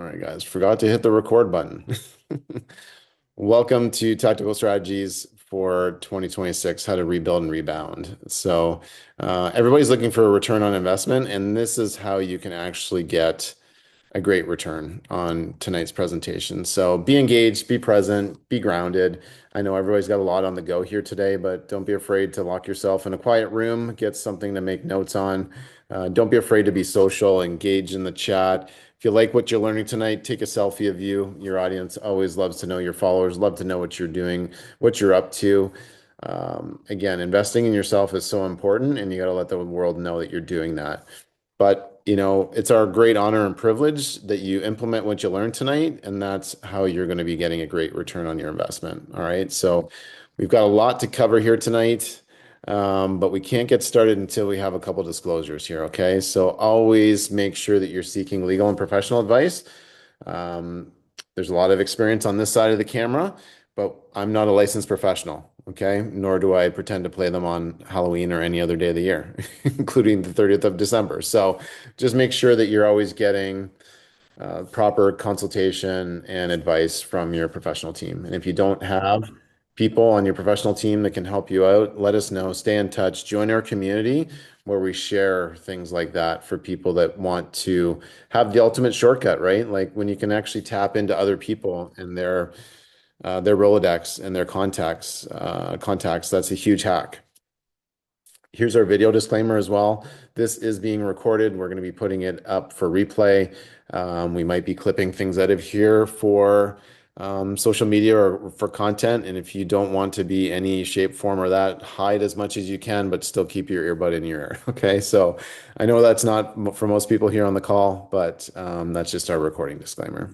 right, guys, forgot to hit the record button. Welcome to Tactical Strategies for 2026, How to Rebuild and Rebound. Everybody's looking for a return on investment, and this is how you can actually get a great return on tonight's presentation. So be engaged, be present, be grounded. I know everybody's got a lot on the go here today, but don't be afraid to lock yourself in a quiet room, get something to make notes on. Don't be afraid to be social, engage in the chat. If you like what you're learning tonight, take a selfie of you. Your audience always loves to know, your followers love to know what you're doing, what you're up to. Again, investing in yourself is so important, and you got to let the world know that you're doing that. But, it's our great honor and privilege that you implement what you learned tonight, and that's how you're going to be getting a great return on your investment. All right. So we've got a lot to cover here tonight, but we can't get started until we have a couple disclosures here. Okay. So always make sure that you're seeking legal and professional advice. Um, there's a lot of experience on this side of the camera, but I'm not a licensed professional, okay? Nor do I pretend to play them on Halloween or any other day of the year, including the 30th of December. So just make sure that you're always getting proper consultation and advice from your professional team. And if you don't have people on your professional team that can help you out, let us know. Stay in touch. Join our community where we share things like that for people that want to have the ultimate shortcut, right? Like when you can actually tap into other people and their Rolodex and their contacts. That's a huge hack. Here's our video disclaimer as well. This is being recorded. We're going to be putting it up for replay. We might be clipping things out of here for social media or for content. And if you don't want to be any shape, form, or that, hide as much as you can, but still keep your earbud in your ear. Okay. So I know that's not for most people here on the call, but that's just our recording disclaimer.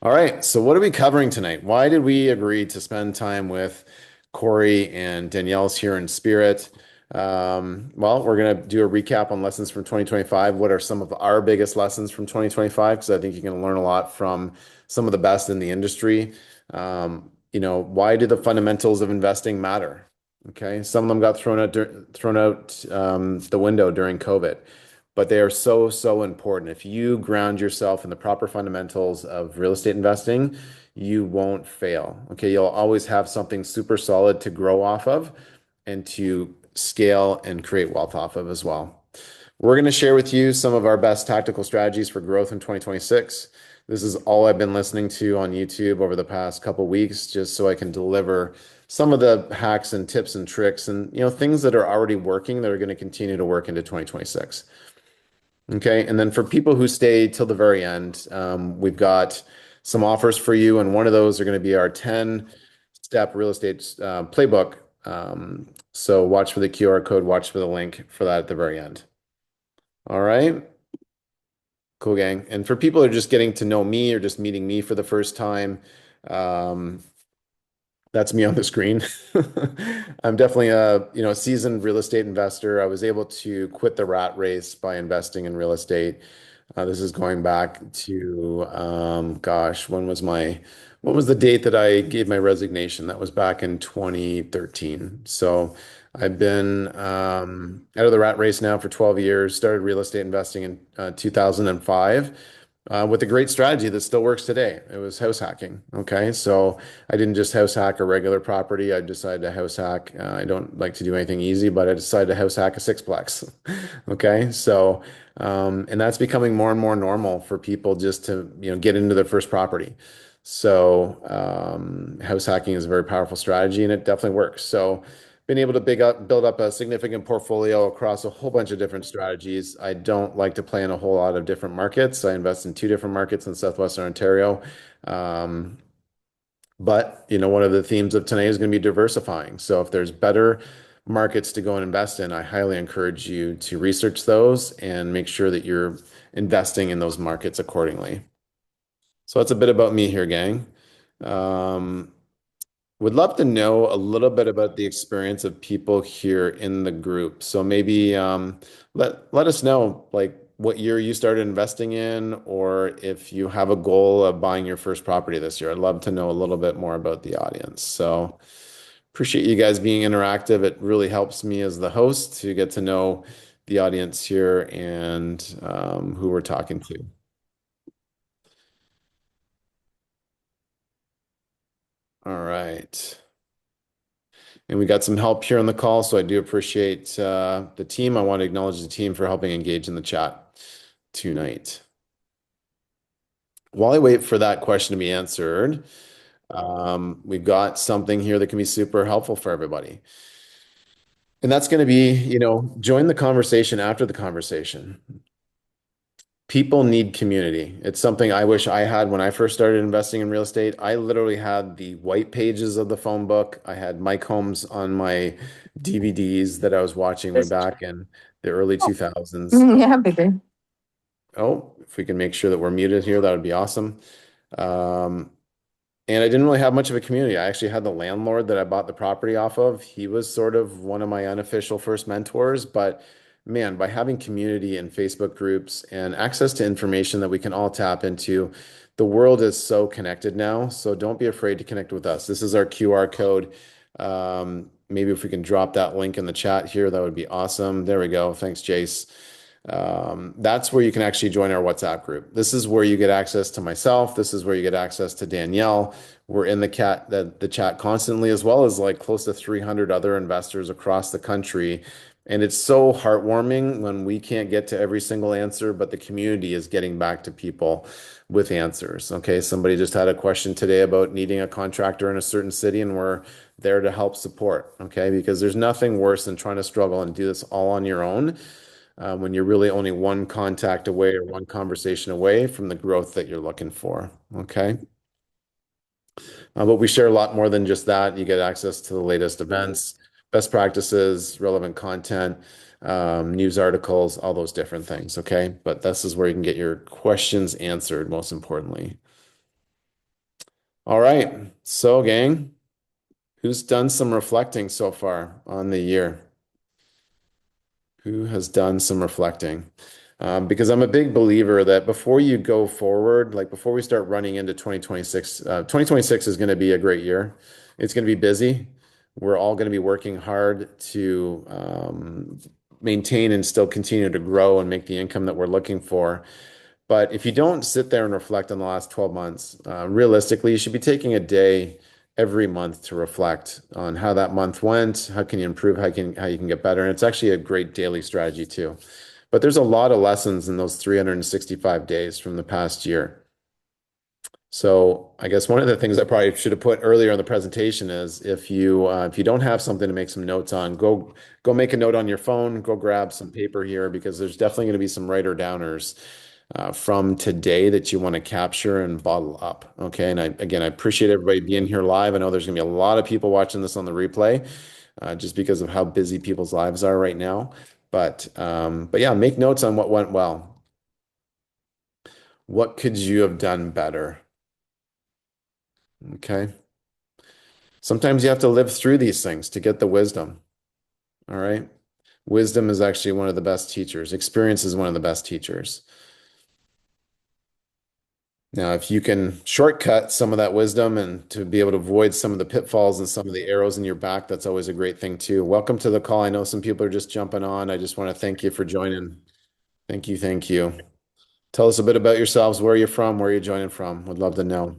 All right, so what are we covering tonight? Why did we agree to spend time with Kory and Danielle's here in spirit? Well, we're going to do a recap on lessons from 2025. What are some of our biggest lessons from 2025? Because I think you can learn a lot from some of the best in the industry. Why do the fundamentals of investing matter? Okay, some of them got thrown out the window during COVID, but they are so, so important. If you ground yourself in the proper fundamentals of real estate investing, you won't fail. Okay, you'll always have something super solid to grow off of and to scale and create wealth off of as well. We're going to share with you some of our best tactical strategies for growth in 2026. This is all I've been listening to on YouTube over the past couple weeks, just so I can deliver some of the hacks and tips and tricks and things that are already working that are going to continue to work into 2026. Okay, and then for people who stay till the very end, we've got some offers for you, and one of those are going to be our 10-step real estate playbook. So watch for the QR code, watch for the link for that at the very end. All right, cool, gang. And for people who are just getting to know me or just meeting me for the first time, that's me on the screen. I'm definitely a seasoned real estate investor. I was able to quit the rat race by investing in real estate. This is going back to gosh, when was the date that I gave my resignation? That was back in 2013. So I've been out of the rat race now for 12 years. Started real estate investing in 2005 with a great strategy that still works today. It was house hacking. Okay. So I didn't just house hack a regular property. I decided to house hack. I don't like to do anything easy, but I decided to house hack a sixplex. Okay. So, and that's becoming more and more normal for people just to, get into their first property. So, house hacking is a very powerful strategy and it definitely works. So, been able to build up a significant portfolio across a whole bunch of different strategies. I don't like to play in a whole lot of different markets. I invest in two different markets in Southwestern Ontario. But one of the themes of tonight is going to be diversifying. So if there's better markets to go and invest in, I highly encourage you to research those and make sure that you're investing in those markets accordingly. So that's a bit about me here, gang. Would love to know a little bit about the experience of people here in the group. So maybe let us know like what year you started investing in, or if you have a goal of buying your first property this year. I'd love to know a little bit more about the audience. So appreciate you guys being interactive. It really helps me as the host to get to know the audience here and who we're talking to. All right. And we got some help here on the call, so I do appreciate the team. I want to acknowledge the team for helping engage in the chat tonight. While I wait for that question to be answered, we've got something here that can be super helpful for everybody. And that's going to be, join the conversation after the conversation. People need community. It's something I wish I had when I first started investing in real estate. I literally had the white pages of the phone book. I had Mike Holmes on my DVDs that I was watching way back in the early 2000s. Yeah, baby. Oh, if we can make sure that we're muted here, that would be awesome. Um, and I didn't really have much of a community. I actually had the landlord that I bought the property off of. He was sort of one of my unofficial first mentors. But man, by having community and Facebook groups and access to information that we can all tap into, the world is so connected now. So don't be afraid to connect with us. This is our QR code. Maybe if we can drop that link in the chat here, that would be awesome. There we go. Thanks, Jace. That's where you can actually join our WhatsApp group. This is where you get access to myself. This is where you get access to Danielle. We're in the chat constantly, as well as like close to 300 other investors across the country. And it's so heartwarming when we can't get to every single answer, but the community is getting back to people with answers. Okay, somebody just had a question today about needing a contractor in a certain city, and we're there to help support. Okay, because there's nothing worse than trying to struggle and do this all on your own when you're really only one contact away or one conversation away from the growth that you're looking for. Okay. But we share a lot more than just that. You get access to the latest events, best practices, relevant content, news articles, all those different things. Okay. But this is where you can get your questions answered, most importantly. All right. So, gang, who's done some reflecting so far on the year? Who has done some reflecting? Because I'm a big believer that before you go forward, like before we start running into 2026, 2026 is going to be a great year. It's going to be busy. We're all going to be working hard to maintain and still continue to grow and make the income that we're looking for. But if you don't sit there and reflect on the last 12 months, realistically, you should be taking a day every month to reflect on how that month went, how can you improve, how you can get better. And it's actually a great daily strategy too. But there's a lot of lessons in those 365 days from the past year. So I guess one of the things I probably should have put earlier in the presentation is if you don't have something to make some notes on, go make a note on your phone, go grab some paper here because there's definitely going to be some writer downers from today that you want to capture and bottle up. Okay. And again, I appreciate everybody being here live. I know there's going to be a lot of people watching this on the replay just because of how busy people's lives are right now. But yeah, make notes on what went well. What could you have done better? Okay. Sometimes you have to live through these things to get the wisdom. All right. Wisdom is actually one of the best teachers. Experience is one of the best teachers. Now, if you can shortcut some of that wisdom and to be able to avoid some of the pitfalls and some of the arrows in your back, that's always a great thing too. Welcome to the call. I know some people are just jumping on. I just want to thank you for joining. Thank you. Thank you. Tell us a bit about yourselves, where you're from, where you're joining from. Would love to know.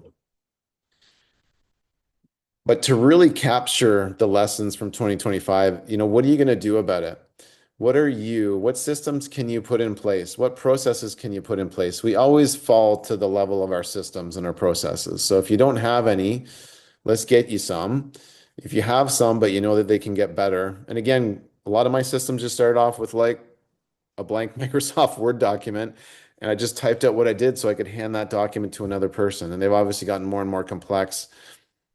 But to really capture the lessons from 2025, what are you going to do about it? What systems can you put in place? What processes can you put in place? We always fall to the level of our systems and our processes. So if you don't have any, let's get you some. If you have some, but you know that they can get better. And again, a lot of my systems just started off with like a blank Microsoft Word document, and I just typed out what I did so I could hand that document to another person. And they've obviously gotten more and more complex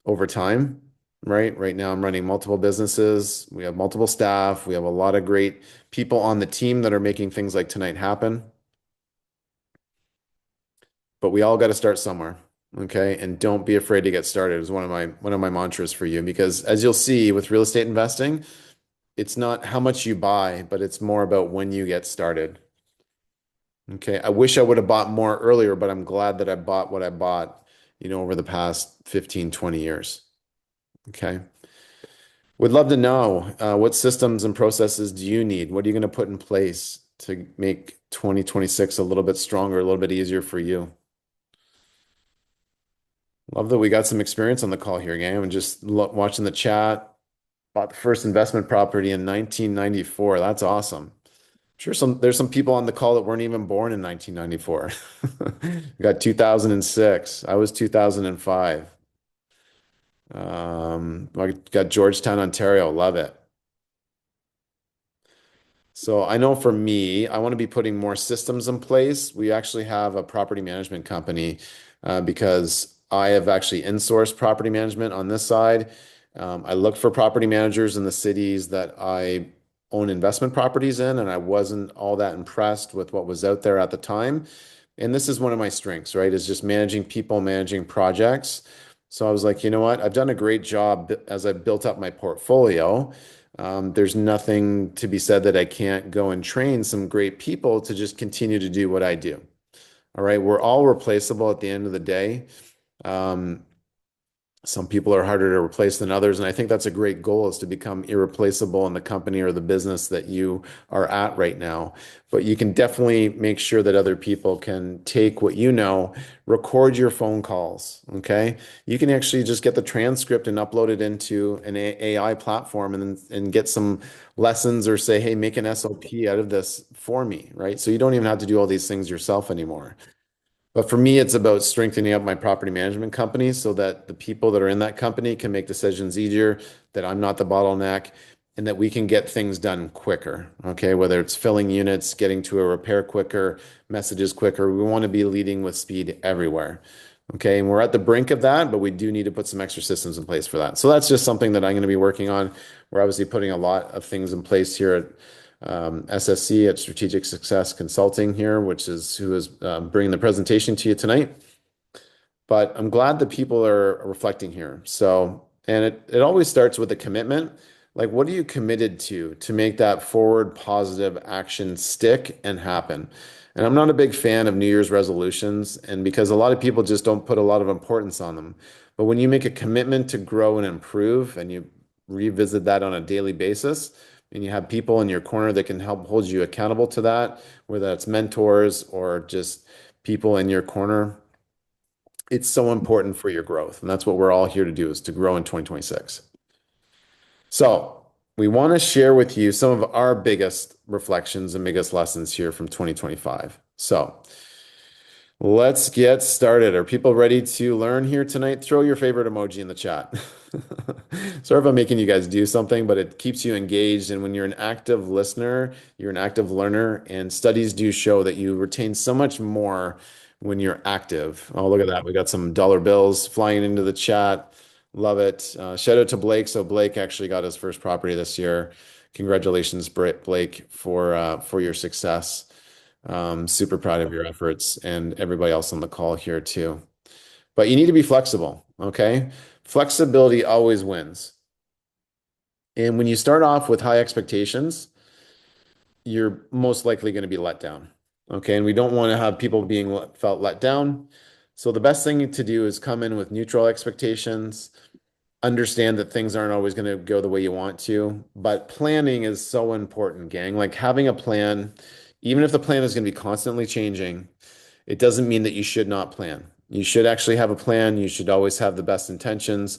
over time, right? Right now, I'm running multiple businesses. We have multiple staff. We have a lot of great people on the team that are making things like tonight happen. But we all got to start somewhere, okay? And don't be afraid to get started is one of my mantras for you because as you'll see with real estate investing, it's not how much you buy, but it's more about when you get started. Okay. I wish I would have bought more earlier, but I'm glad that I bought what I bought, over the past 15, 20 years. Okay. Would love to know what systems and processes do you need? What are you going to put in place to make 2026 a little bit stronger, a little bit easier for you? Love that we got some experience on the call here, gang. I'm just watching the chat. Bought the first investment property in 1994. That's awesome. Sure, there's some people on the call that weren't even born in 1994. We got 2006. I was 2005. I got Georgetown, Ontario. Love it. So I know for me, I want to be putting more systems in place. We actually have a property management company because I have actually insourced property management on this side. I look for property managers in the cities that I own investment properties in, and I wasn't all that impressed with what was out there at the time. And this is one of my strengths, right? Is just managing people, managing projects. So I was like, you know what? I've done a great job as I built up my portfolio. There's nothing to be said that I can't go and train some great people to just continue to do what I do. All right. We're all replaceable at the end of the day. Um, some people are harder to replace than others, and I think that's a great goal is to become irreplaceable in the company or the business that you are at right now. But you can definitely make sure that other people can take what you know, record your phone calls, okay? You can actually just get the transcript and upload it into an AI platform and get some lessons or say, hey, make an SOP out of this for me, right? So you don't even have to do all these things yourself anymore. But for me, it's about strengthening up my property management company so that the people that are in that company can make decisions easier, that I'm not the bottleneck, and that we can get things done quicker. Okay. Whether it's filling units, getting to a repair quicker, messages quicker, we want to be leading with speed everywhere. Okay. And we're at the brink of that, but we do need to put some extra systems in place for that. So that's just something that I'm going to be working on. We're obviously putting a lot of things in place here at SSC at Strategic Success Consulting here, which is who is bringing the presentation to you tonight. But I'm glad that people are reflecting here. So, and it always starts with a commitment. Like, what are you committed to make that forward positive action stick and happen? And I'm not a big fan of New Year's resolutions, and because a lot of people just don't put a lot of importance on them. But when you make a commitment to grow and improve, and you revisit that on a daily basis, and you have people in your corner that can help hold you accountable to that, whether that's mentors or just people in your corner, it's so important for your growth. And that's what we're all here to do is to grow in 2026. So we want to share with you some of our biggest reflections and biggest lessons here from 2025. So let's get started. Are people ready to learn here tonight? Throw your favorite emoji in the chat. Sorry if I'm making you guys do something, but it keeps you engaged. And when you're an active listener, you're an active learner. And studies do show that you retain so much more when you're active. Oh, look at that. We got some dollar bills flying into the chat. Love it. Shout out to Blake. So Blake actually got his first property this year. Congratulations, Blake, for your success. Super proud of your efforts and everybody else on the call here too. But you need to be flexible, okay? Flexibility always wins. And when you start off with high expectations, you're most likely going to be let down, okay? And we don't want to have people being felt let down. So the best thing to do is come in with neutral expectations, understand that things aren't always going to go the way you want to, but planning is so important, gang. Like having a plan, even if the plan is going to be constantly changing, it doesn't mean that you should not plan. You should actually have a plan. You should always have the best intentions.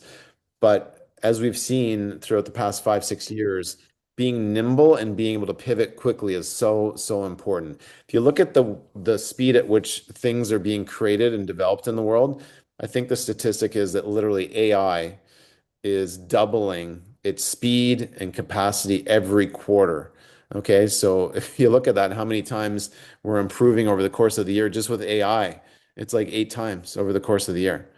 But as we've seen throughout the past 5, 6 years, being nimble and being able to pivot quickly is so, so important. If you look at the speed at which things are being created and developed in the world, I think the statistic is that literally AI is doubling its speed and capacity every quarter. Okay, so if you look at that, how many times we're improving over the course of the year just with AI, it's like 8 times over the course of the year.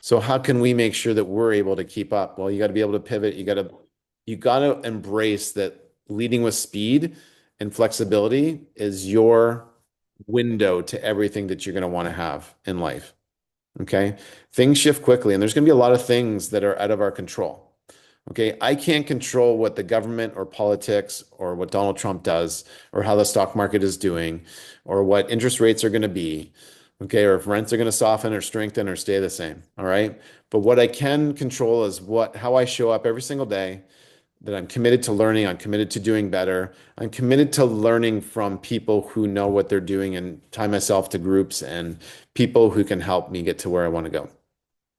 So how can we make sure that we're able to keep up? Well, you got to be able to pivot. You got to embrace that leading with speed and flexibility is your window to everything that you're going to want to have in life. Okay. Things shift quickly, and there's going to be a lot of things that are out of our control. Okay. I can't control what the government or politics or what Donald Trump does or how the stock market is doing or what interest rates are going to be. Okay. Or if rents are going to soften or strengthen or stay the same. All right. But what I can control is how I show up every single day, that I'm committed to learning, I'm committed to doing better. I'm committed to learning from people who know what they're doing and tie myself to groups and people who can help me get to where I want to go.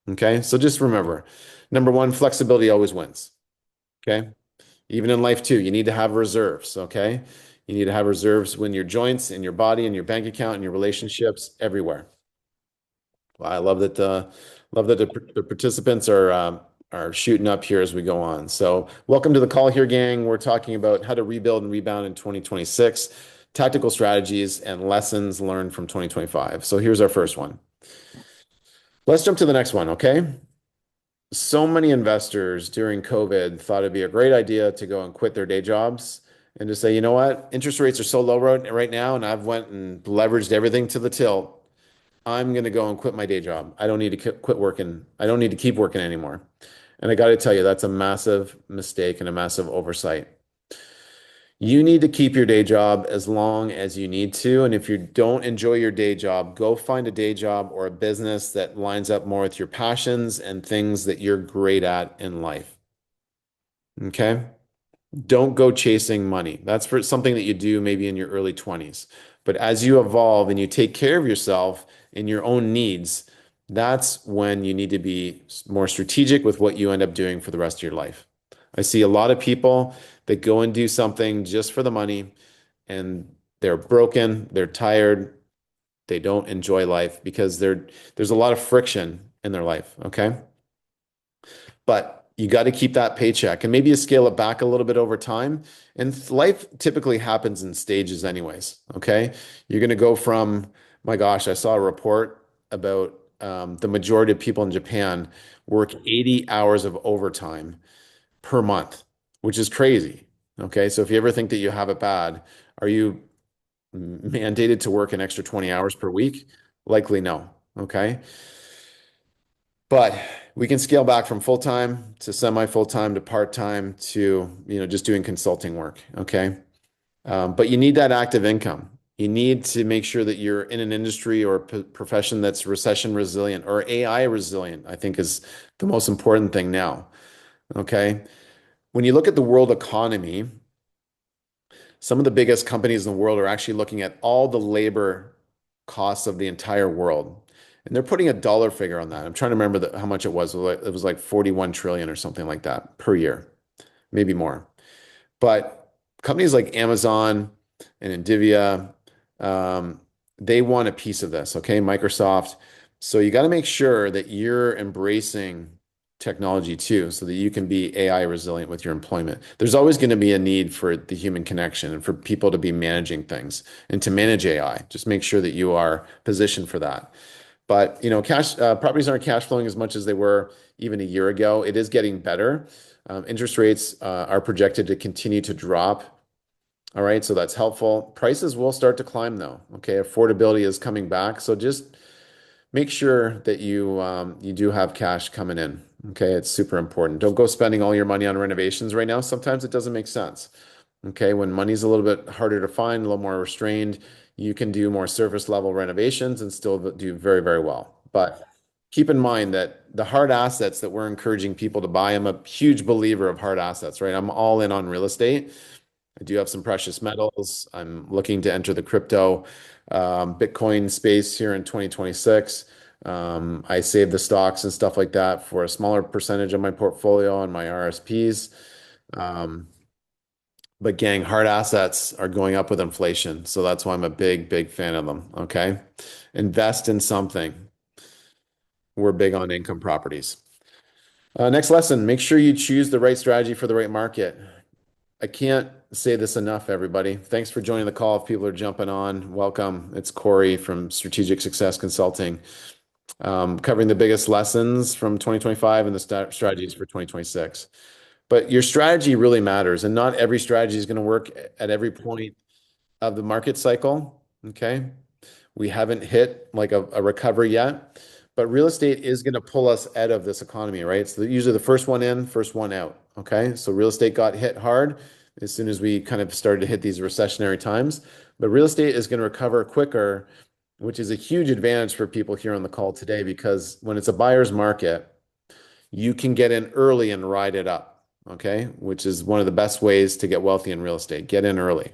Okay. So just remember, number one, flexibility always wins. Okay. Even in life too, you need to have reserves. Okay. You need to have reserves when your joints, in your body, in your bank account, in your relationships, everywhere. Well, I love that the participants are shooting up here as we go on. So, welcome to the call here, gang. We're talking about how to rebuild and rebound in 2026, tactical strategies and lessons learned from 2025. So, here's our first one. Let's jump to the next one, okay? So many investors during COVID thought it'd be a great idea to go and quit their day jobs and just say, you know what, interest rates are so low right now, and I've went and leveraged everything to the tilt. I'm going to go and quit my day job. I don't need to quit working. I don't need to keep working anymore. And I got to tell you, that's a massive mistake and a massive oversight. You need to keep your day job as long as you need to. And if you don't enjoy your day job, go find a day job or a business that lines up more with your passions and things that you're great at in life. Okay. Don't go chasing money. That's for something that you do maybe in your early 20s. But as you evolve and you take care of yourself and your own needs, that's when you need to be more strategic with what you end up doing for the rest of your life. I see a lot of people that go and do something just for the money and they're broken, they're tired, they don't enjoy life because there's a lot of friction in their life, okay? But you got to keep that paycheck and maybe you scale it back a little bit over time. And life typically happens in stages, anyways. Okay. You're going to go from, my gosh, I saw a report about the majority of people in Japan work 80 hours of overtime per month, which is crazy. Okay. So if you ever think that you have it bad, are you mandated to work an extra 20 hours per week? Likely no. Okay. But we can scale back from full time to semi full time to part time to just doing consulting work. Okay, but you need that active income. You need to make sure that you're in an industry or profession that's recession resilient or AI resilient. I think is the most important thing now. Okay, when you look at the world economy, some of the biggest companies in the world are actually looking at all the labor costs of the entire world. And they're putting a dollar figure on that. I'm trying to remember how much it was. It was like 41 trillion or something like that per year, maybe more. But companies like Amazon and Nvidia, um, they want a piece of this, okay? Microsoft. So you got to make sure that you're embracing technology too, so that you can be AI resilient with your employment. There's always going to be a need for the human connection and for people to be managing things and to manage AI. Just make sure that you are positioned for that. But cash properties aren't cash flowing as much as they were even a year ago. It is getting better. Interest rates are projected to continue to drop. All right, so that's helpful. Prices will start to climb though. Okay, affordability is coming back. So just make sure that you do have cash coming in. Okay, it's super important. Don't go spending all your money on renovations right now. Sometimes it doesn't make sense. Okay, when money's a little bit harder to find, a little more restrained, you can do more surface level renovations and still do very, very well. But keep in mind that the hard assets that we're encouraging people to buy, I'm a huge believer of hard assets, right? I'm all in on real estate. I do have some precious metals. I'm looking to enter the crypto Bitcoin space here in 2026. I save the stocks and stuff like that for a smaller percentage of my portfolio on my RSPs. Um, but gang, hard assets are going up with inflation. So that's why I'm a big, big fan of them. Okay. Invest in something. We're big on income properties. Next lesson, make sure you choose the right strategy for the right market. I can't say this enough, everybody. Thanks for joining the call. If people are jumping on, welcome. It's Kory from Strategic Success Consulting, covering the biggest lessons from 2025 and the strategies for 2026. But your strategy really matters, and not every strategy is going to work at every point of the market cycle. Okay. We haven't hit like a recovery yet, but real estate is going to pull us out of this economy, right? It's usually the first one in, first one out. Okay. So real estate got hit hard as soon as we kind of started to hit these recessionary times, but real estate is going to recover quicker, which is a huge advantage for people here on the call today because when it's a buyer's market, you can get in early and ride it up. Okay. Which is one of the best ways to get wealthy in real estate. Get in early.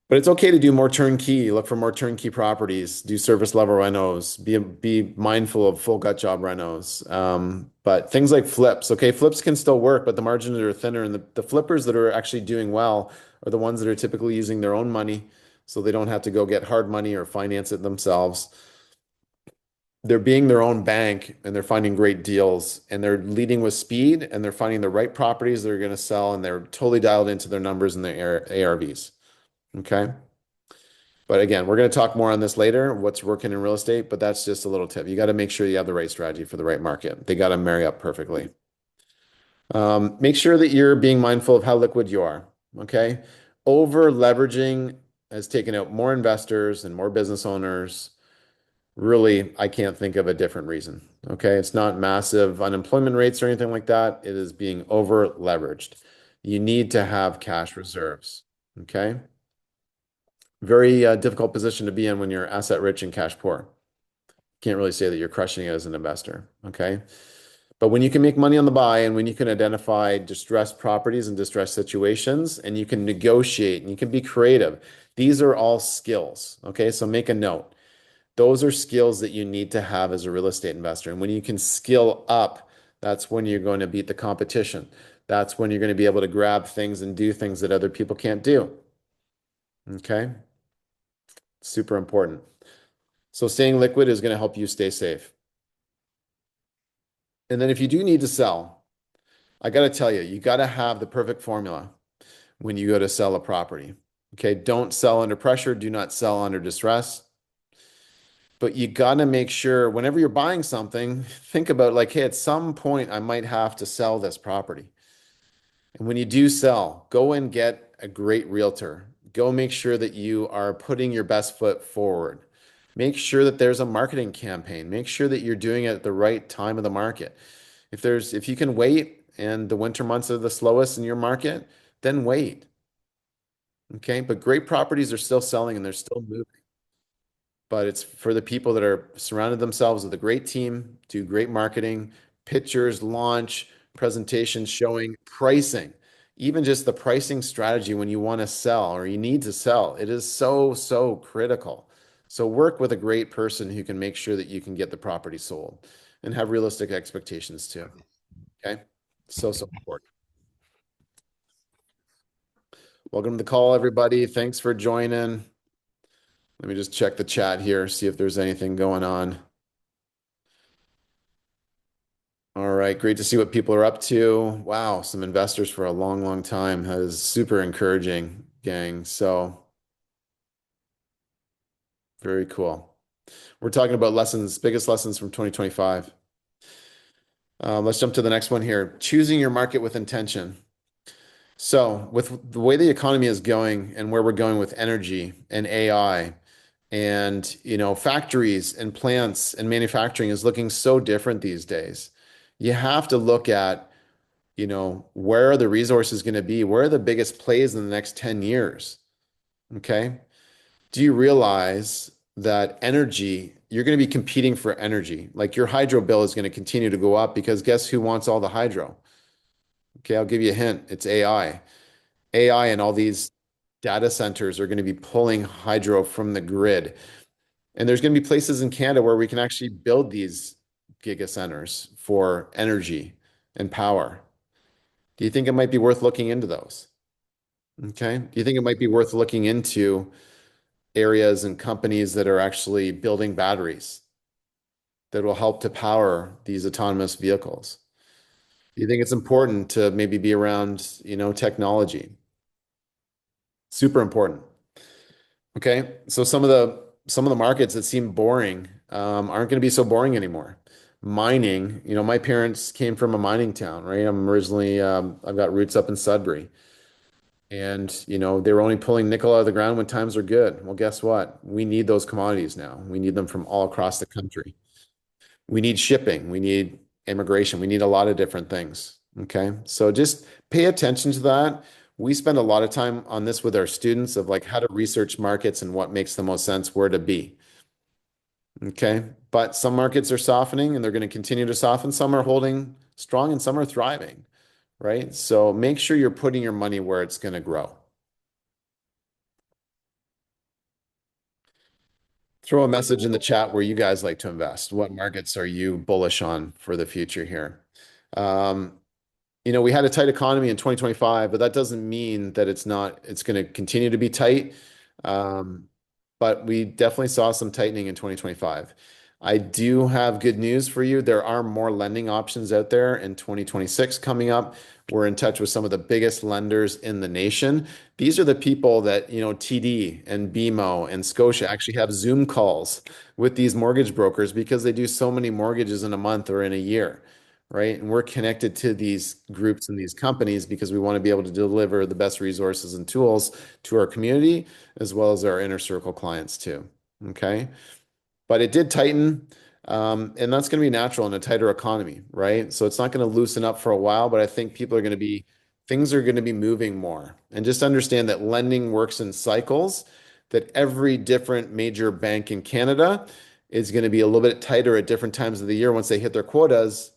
But it's okay to do more turnkey, look for more turnkey properties, do service level renos, be mindful of full gut job renos. But things like flips, okay, flips can still work, but the margins are thinner. And the flippers that are actually doing well are the ones that are typically using their own money, so they don't have to go get hard money or finance it themselves. They're being their own bank and they're finding great deals and they're leading with speed and they're finding the right properties that are going to sell and they're totally dialed into their numbers and their ARVs. Okay. But again, we're going to talk more on this later, what's working in real estate, but that's just a little tip. You got to make sure you have the right strategy for the right market. They got to marry up perfectly. Make sure that you're being mindful of how liquid you are. Okay. Over leveraging has taken out more investors and more business owners. Really, I can't think of a different reason. Okay. It's not massive unemployment rates or anything like that. It is being over leveraged. You need to have cash reserves. Okay. Very difficult position to be in when you're asset rich and cash poor. Can't really say that you're crushing it as an investor. Okay. But when you can make money on the buy and when you can identify distressed properties and distressed situations and you can negotiate and you can be creative, these are all skills. Okay. So make a note. Those are skills that you need to have as a real estate investor. And when you can skill up, that's when you're going to beat the competition. That's when you're going to be able to grab things and do things that other people can't do. Okay. Super important. So staying liquid is going to help you stay safe. And then if you do need to sell, I got to tell you, you got to have the perfect formula when you go to sell a property. Okay. Don't sell under pressure. Do not sell under distress. But you got to make sure whenever you're buying something, think about like, hey, at some point I might have to sell this property. And when you do sell, go and get a great realtor. Go make sure that you are putting your best foot forward. Make sure that there's a marketing campaign. Make sure that you're doing it at the right time of the market. If you can wait and the winter months are the slowest in your market, then wait. Okay. But great properties are still selling and they're still moving. But it's for the people that are surrounded themselves with a great team, do great marketing, pictures, launch, presentations showing pricing, even just the pricing strategy when you want to sell or you need to sell. It is so, so critical. So work with a great person who can make sure that you can get the property sold and have realistic expectations too. Okay. So, so important. Welcome to the call, everybody. Thanks for joining. Let me just check the chat here, see if there's anything going on. All right, great to see what people are up to. Wow, some investors for a long, long time. That is super encouraging, gang. So very cool. We're talking about lessons, biggest lessons from 2025. Let's jump to the next one here. Choosing your market with intention. So, with the way the economy is going and where we're going with energy and AI and, factories and plants and manufacturing is looking so different these days. You have to look at where are the resources going to be? Where are the biggest plays in the next 10 years? Okay. Do you realize that energy, you're going to be competing for energy? Like your hydro bill is going to continue to go up because guess who wants all the hydro? Okay. I'll give you a hint. It's AI. AI and all these data centers are going to be pulling hydro from the grid. And there's going to be places in Canada where we can actually build these giga centers for energy and power. Do you think it might be worth looking into those? Okay. Do you think it might be worth looking into areas and companies that are actually building batteries that will help to power these autonomous vehicles? Do you think it's important to maybe be around, technology? Super important. Okay. So some of the markets that seem boring aren't going to be so boring anymore. Mining, my parents came from a mining town, right? I'm originally I've got roots up in Sudbury. And, they were only pulling nickel out of the ground when times are good. Well, guess what? We need those commodities now. We need them from all across the country. We need shipping. We need immigration. We need a lot of different things. Okay. So just pay attention to that. We spend a lot of time on this with our students of like how to research markets and what makes the most sense, where to be. Okay. But some markets are softening and they're going to continue to soften. Some are holding strong and some are thriving, right? So make sure you're putting your money where it's going to grow. Throw a message in the chat where you guys like to invest. What markets are you bullish on for the future here? Um, we had a tight economy in 2025, but that doesn't mean that it's going to continue to be tight. Um, but we definitely saw some tightening in 2025. I do have good news for you. There are more lending options out there in 2026 coming up. We're in touch with some of the biggest lenders in the nation. These are the people that, TD and BMO and Scotia actually have Zoom calls with these mortgage brokers because they do so many mortgages in a month or in a year, right? And we're connected to these groups and these companies because we want to be able to deliver the best resources and tools to our community as well as our inner circle clients too. Okay. But it did tighten, and that's going to be natural in a tighter economy, right? So it's not going to loosen up for a while, but I think things are going to be moving more. And just understand that lending works in cycles, that every different major bank in Canada is going to be a little bit tighter at different times of the year once they hit their quotas.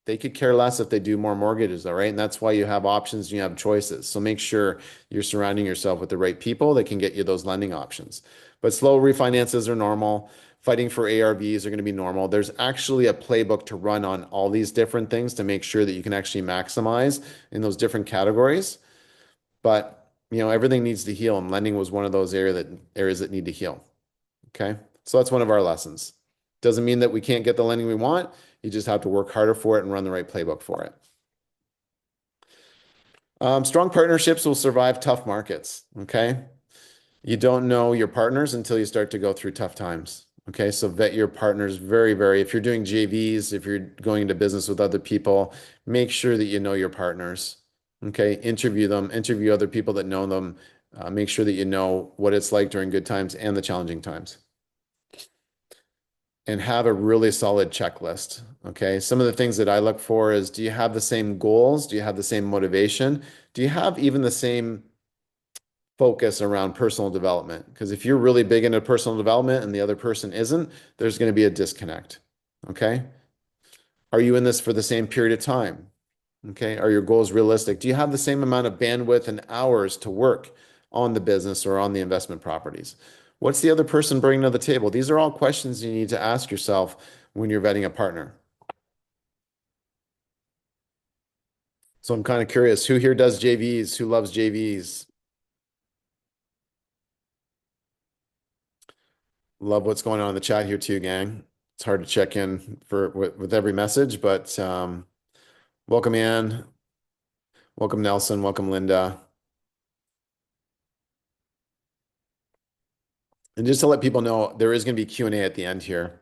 They could care less if they do more mortgages, all right? And that's why you have options and you have choices. So make sure you're surrounding yourself with the right people that can get you those lending options. But slow refinances are normal. Fighting for ARVs are going to be normal. There's actually a playbook to run on all these different things to make sure that you can actually maximize in those different categories. But everything needs to heal, and lending was one of those areas that need to heal. Okay. So that's one of our lessons. Doesn't mean that we can't get the lending we want. You just have to work harder for it and run the right playbook for it. Strong partnerships will survive tough markets. Okay. You don't know your partners until you start to go through tough times. Okay. So vet your partners very, very, if you're doing JVs, if you're going into business with other people, make sure that you know your partners. Okay. Interview them, interview other people that know them. Make sure that you know what it's like during good times and the challenging times. And have a really solid checklist. Okay. Some of the things that I look for is, do you have the same goals? Do you have the same motivation? Do you have even the same focus around personal development? Because if you're really big into personal development and the other person isn't, there's going to be a disconnect. Okay. Are you in this for the same period of time? Okay. Are your goals realistic? Do you have the same amount of bandwidth and hours to work on the business or on the investment properties? What's the other person bringing to the table? These are all questions you need to ask yourself when you're vetting a partner. So I'm kind of curious, who here does JVs? Who loves JVs? Love what's going on in the chat here too, gang. It's hard to check in with every message, but welcome Ann, welcome Nelson, welcome Linda. And just to let people know, there is going to be Q&A at the end here.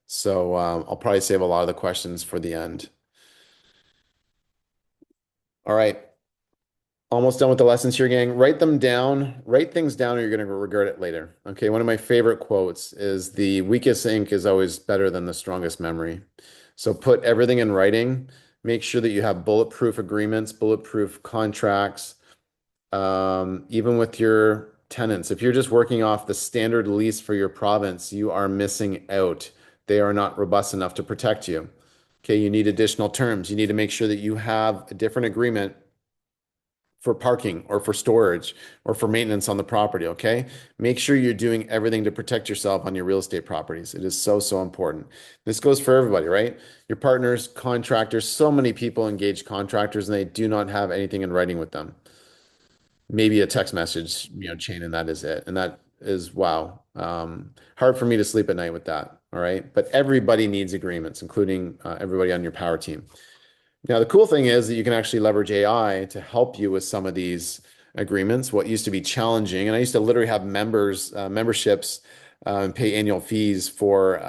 So I'll probably save a lot of the questions for the end. All right. Almost done with the lessons here, gang. Write them down. Write things down or you're going to regret it later. Okay. One of my favorite quotes is the weakest ink is always better than the strongest memory. So put everything in writing. Make sure that you have bulletproof agreements, bulletproof contracts, even with your tenants. If you're just working off the standard lease for your province, you are missing out. They are not robust enough to protect you. Okay, you need additional terms. You need to make sure that you have a different agreement for parking or for storage or for maintenance on the property. Okay, make sure you're doing everything to protect yourself on your real estate properties. It is so, so important. This goes for everybody, right? Your partners, contractors, so many people engage contractors and they do not have anything in writing with them. Maybe a text message, chain, and that is it. And that is wow. Hard for me to sleep at night with that. All right. But everybody needs agreements, including everybody on your power team. Now, the cool thing is that you can actually leverage AI to help you with some of these agreements. What used to be challenging, and I used to literally have memberships, and pay annual fees for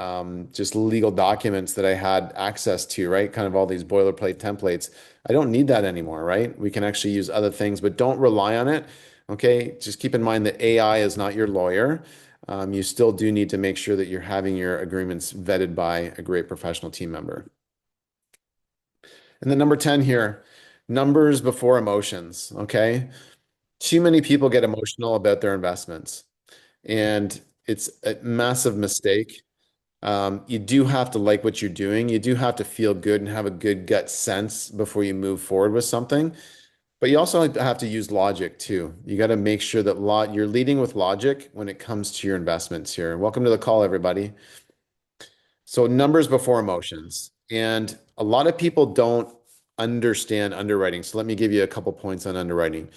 just legal documents that I had access to, right? Kind of all these boilerplate templates. I don't need that anymore, right? We can actually use other things, but don't rely on it. Okay. Just keep in mind that AI is not your lawyer. You still do need to make sure that you're having your agreements vetted by a great professional team member. And then number 10 here, numbers before emotions. Okay. Too many people get emotional about their investments, and it's a massive mistake. You do have to like what you're doing. You do have to feel good and have a good gut sense before you move forward with something. But you also have to use logic too. You got to make sure that you're leading with logic when it comes to your investments here. Welcome to the call, everybody. So numbers before emotions. And a lot of people don't understand underwriting. So let me give you a couple points on underwriting.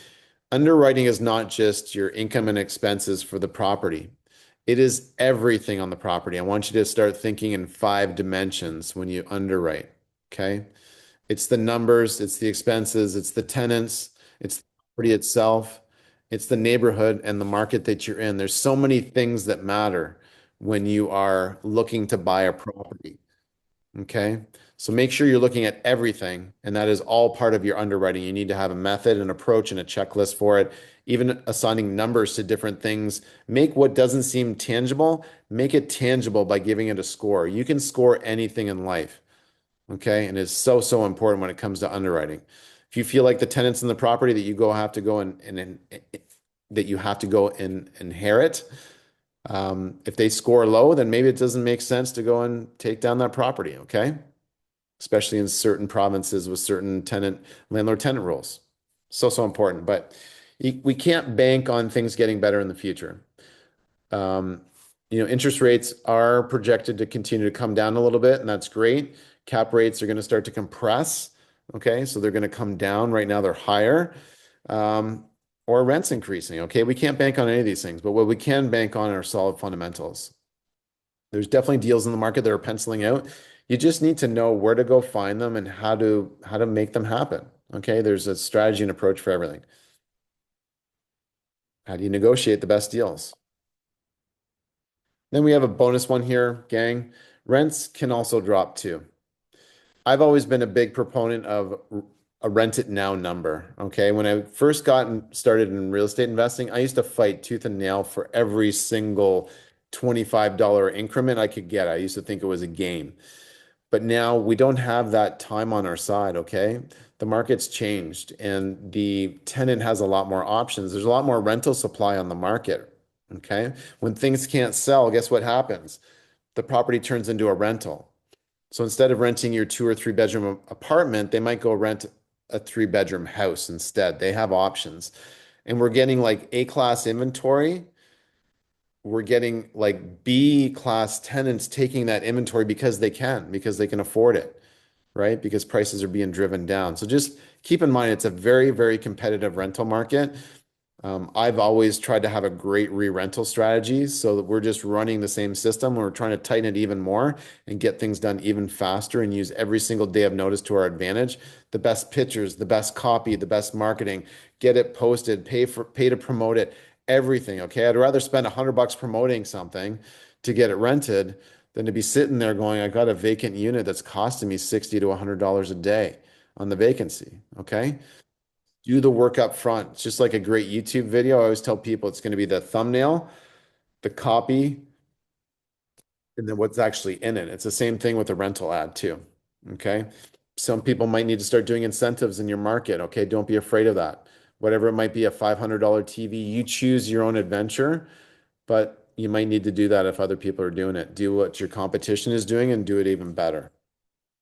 Underwriting is not just your income and expenses for the property. It is everything on the property. I want you to start thinking in five dimensions when you underwrite. Okay. It's the numbers, it's the expenses, it's the tenants, it's the property itself, it's the neighborhood and the market that you're in. There's so many things that matter when you are looking to buy a property. Okay. So make sure you're looking at everything, and that is all part of your underwriting. You need to have a method, an approach, and a checklist for it. Even assigning numbers to different things. Make what doesn't seem tangible, make it tangible by giving it a score. You can score anything in life. Okay. And it's so, so important when it comes to underwriting. If you feel like the tenants in the property that you go have to go and that you have to go and inherit, if they score low, then maybe it doesn't make sense to go and take down that property. Okay. Especially in certain provinces with certain landlord tenant rules. So, so important. But we can't bank on things getting better in the future. Um, Interest rates are projected to continue to come down a little bit, and that's great. Cap rates are going to start to compress. Okay, so they're going to come down. Right now, they're higher. Um, or rents increasing. Okay, we can't bank on any of these things, but what we can bank on are solid fundamentals. There's definitely deals in the market that are penciling out. You just need to know where to go find them and how to make them happen. Okay, there's a strategy and approach for everything. How do you negotiate the best deals? Then we have a bonus one here, gang. Rents can also drop too. I've always been a big proponent of a rent it now number. Okay. When I first started in real estate investing, I used to fight tooth and nail for every single $25 increment I could get. I used to think it was a game. But now we don't have that time on our side. Okay. The market's changed and the tenant has a lot more options. There's a lot more rental supply on the market. Okay. When things can't sell, guess what happens? The property turns into a rental. So instead of renting your 2 or 3 bedroom apartment, they might go rent a 3 bedroom house instead. They have options. And we're getting like A class inventory. We're getting like B class tenants taking that inventory because they can afford it, right? Because prices are being driven down. So just keep in mind, it's a very, very competitive rental market. I've always tried to have a great re-rental strategy so that we're just running the same system. We're trying to tighten it even more and get things done even faster and use every single day of notice to our advantage. The best pictures, the best copy, the best marketing, get it posted, pay to promote it, everything. Okay. I'd rather spend $100 promoting something to get it rented than to be sitting there going, I got a vacant unit that's costing me $60 to $100 a day on the vacancy. Okay. Do the work up front. It's just like a great YouTube video. I always tell people it's going to be the thumbnail, the copy, and then what's actually in it. It's the same thing with a rental ad too. Okay. Some people might need to start doing incentives in your market. Okay. Don't be afraid of that. Whatever it might be, a $500 TV, you choose your own adventure, but you might need to do that if other people are doing it. Do what your competition is doing and do it even better.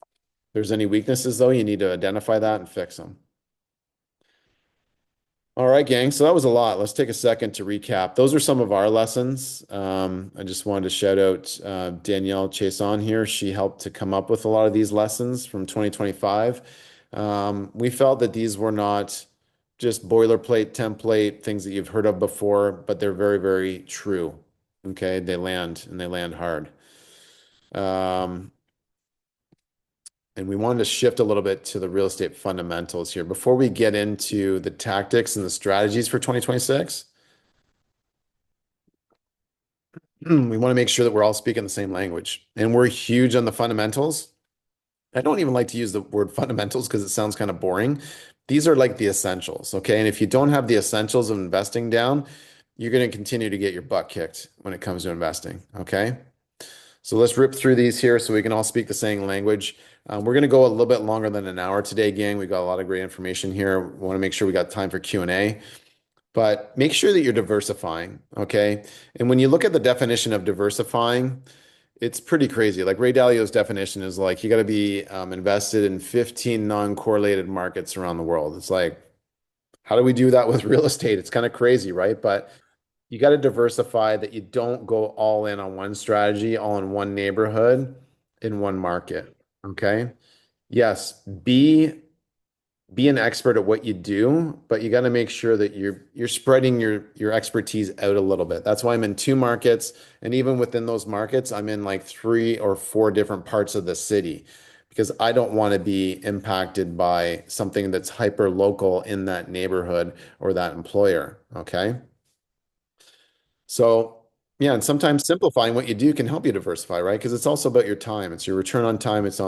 If there's any weaknesses though, you need to identify that and fix them. All right, gang. So that was a lot. Let's take a second to recap. Those are some of our lessons. I just wanted to shout out Danielle Chiasson here. She helped to come up with a lot of these lessons from 2025. We felt that these were not just boilerplate, template, things that you've heard of before, but they're very, very true. Okay, they land and they land hard. Um, and we wanted to shift a little bit to the real estate fundamentals here. Before we get into the tactics and the strategies for 2026, we want to make sure that we're all speaking the same language. And we're huge on the fundamentals. I don't even like to use the word fundamentals because it sounds kind of boring. These are like the essentials, okay? And if you don't have the essentials of investing down, you're going to continue to get your butt kicked when it comes to investing, okay? So let's rip through these here so we can all speak the same language. We're going to go a little bit longer than an hour today, gang. We got a lot of great information here. We want to make sure we got time for Q&A, but make sure that you're diversifying, okay? And when you look at the definition of diversifying, it's pretty crazy. Like Ray Dalio's definition is like you got to be invested in 15 non-correlated markets around the world. It's like, How do we do that with real estate? It's kind of crazy, right? But you got to diversify that you don't go all in on one strategy, all in one neighborhood, in one market. Okay. Yes, be an expert at what you do, but you got to make sure that you're spreading your expertise out a little bit. That's why I'm in two markets, and even within those markets, I'm in like three or four different parts of the city because I don't want to be impacted by something that's hyper local in that neighborhood or that employer. Okay. So, yeah, and sometimes simplifying what you do can help you diversify, right? Because it's also about your time. It's your return on time. It's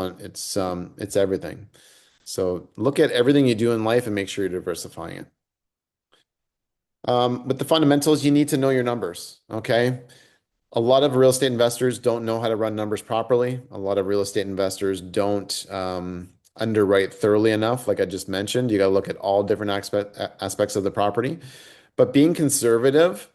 everything. So look at everything you do in life and make sure you're diversifying it. With the fundamentals, you need to know your numbers. Okay. A lot of real estate investors don't know how to run numbers properly. A lot of real estate investors don't underwrite thoroughly enough. Like I just mentioned, you got to look at all different aspects of the property. But being conservative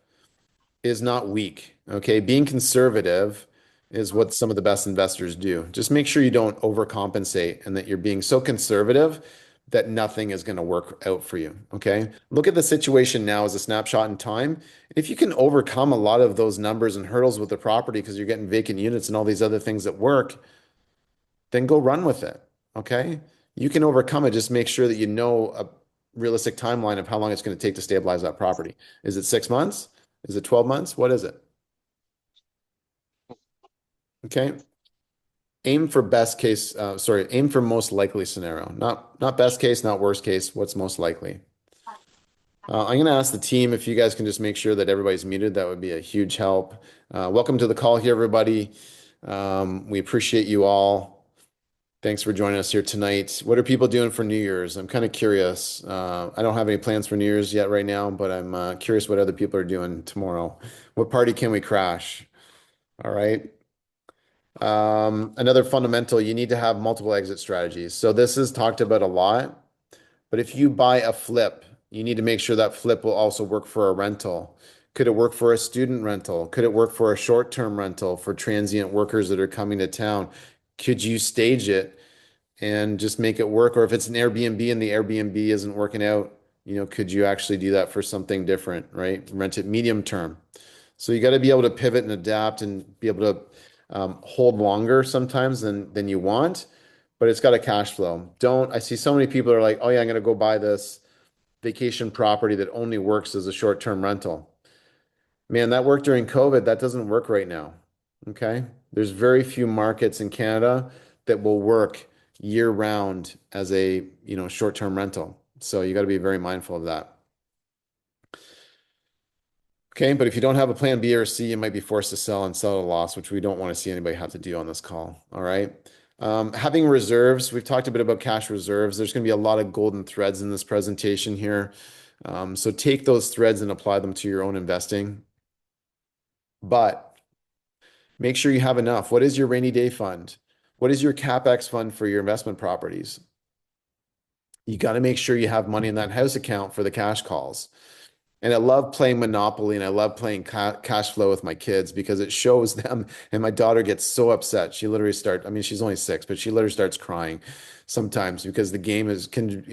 is not weak. Okay. Being conservative is what some of the best investors do. Just make sure you don't overcompensate and that you're being so conservative that nothing is going to work out for you. Okay. Look at the situation now as a snapshot in time. If you can overcome a lot of those numbers and hurdles with the property because you're getting vacant units and all these other things that work, then go run with it. Okay. You can overcome it. Just make sure that you know a realistic timeline of how long it's going to take to stabilize that property. Is it 6 months? Is it 12 months? What is it? Okay. Aim for most likely scenario. Not best case, not worst case. What's most likely? I'm going to ask the team if you guys can just make sure that everybody's muted. That would be a huge help. Welcome to the call here, everybody. We appreciate you all. Thanks for joining us here tonight. What are people doing for New Year's? I'm kind of curious. I don't have any plans for New Year's yet right now, but I'm curious what other people are doing tomorrow. What party can we crash? All right. Another fundamental, you need to have multiple exit strategies. So this is talked about a lot, but if you buy a flip, you need to make sure that flip will also work for a rental. Could it work for a student rental? Could it work for a short-term rental for transient workers that are coming to town? Could you stage it and just make it work? Or if it's an Airbnb and the Airbnb isn't working out, could you actually do that for something different, right? Rent it medium term. So you got to be able to pivot and adapt and be able to hold longer sometimes than you want, but it's got a cash flow. I see so many people are like, oh yeah, I'm going to go buy this vacation property that only works as a short-term rental. Man, that worked during COVID. That doesn't work right now. Okay. There's very few markets in Canada that will work year round as a, short-term rental. So you got to be very mindful of that. Okay, but if you don't have a plan B or C, you might be forced to sell and sell at a loss, which we don't want to see anybody have to do on this call. All right. Having reserves, we've talked a bit about cash reserves. There's going to be a lot of golden threads in this presentation here. So take those threads and apply them to your own investing. But make sure you have enough. What is your rainy day fund? What is your CapEx fund for your investment properties? You got to make sure you have money in that house account for the cash calls. And I love playing Monopoly and I love playing cash flow with my kids because it shows them. And my daughter gets so upset. She literally I mean, she's only 6, but she literally starts crying sometimes because the game it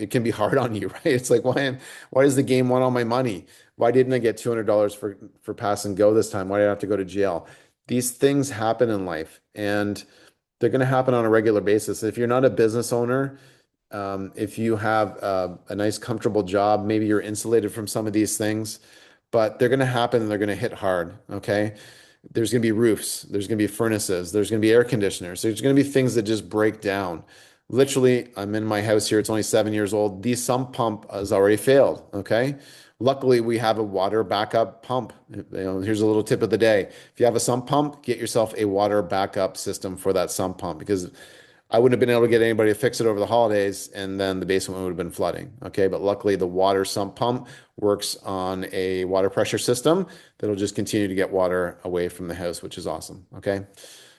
can be hard on you, right? It's like, why does the game want all my money? Why didn't I get $200 for pass and go this time? Why did I have to go to jail? These things happen in life and they're going to happen on a regular basis. If you're not a business owner, if you have a nice, comfortable job, maybe you're insulated from some of these things, but they're going to happen and they're going to hit hard. Okay. There's going to be roofs, there's going to be furnaces, there's going to be air conditioners, there's going to be things that just break down. Literally, I'm in my house here, it's only 7 years old. The sump pump has already failed. Okay. Luckily, we have a water backup pump. Here's a little tip of the day. If you have a sump pump, get yourself a water backup system for that sump pump because I wouldn't have been able to get anybody to fix it over the holidays, and then the basement would have been flooding. Okay, but luckily the water sump pump works on a water pressure system that'll just continue to get water away from the house, which is awesome. Okay,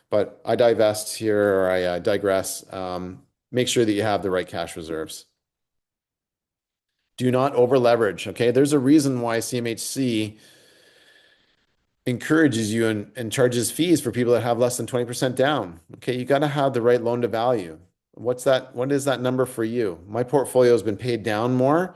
but I divest here, or I digress. Make sure that you have the right cash reserves. Do not over leverage. Okay, there's a reason why CMHC encourages you and charges fees for people that have less than 20% down. Okay, you got to have the right loan to value. What's that? What is that number for you? My portfolio has been paid down more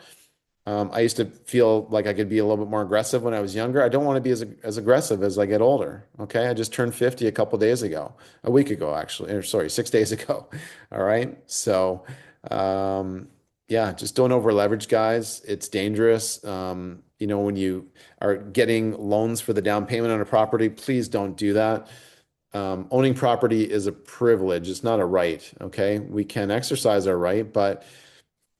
I used to feel like I could be a little bit more aggressive when I was younger. I don't want to be as aggressive as I get older. Okay. I just turned 50 a couple days ago, a week ago, actually, or sorry, 6 days ago. All right. So, um, yeah, just don't over leverage, guys. It's dangerous. When you are getting loans for the down payment on a property, please don't do that. Owning property is a privilege. It's not a right. Okay. We can exercise our right, but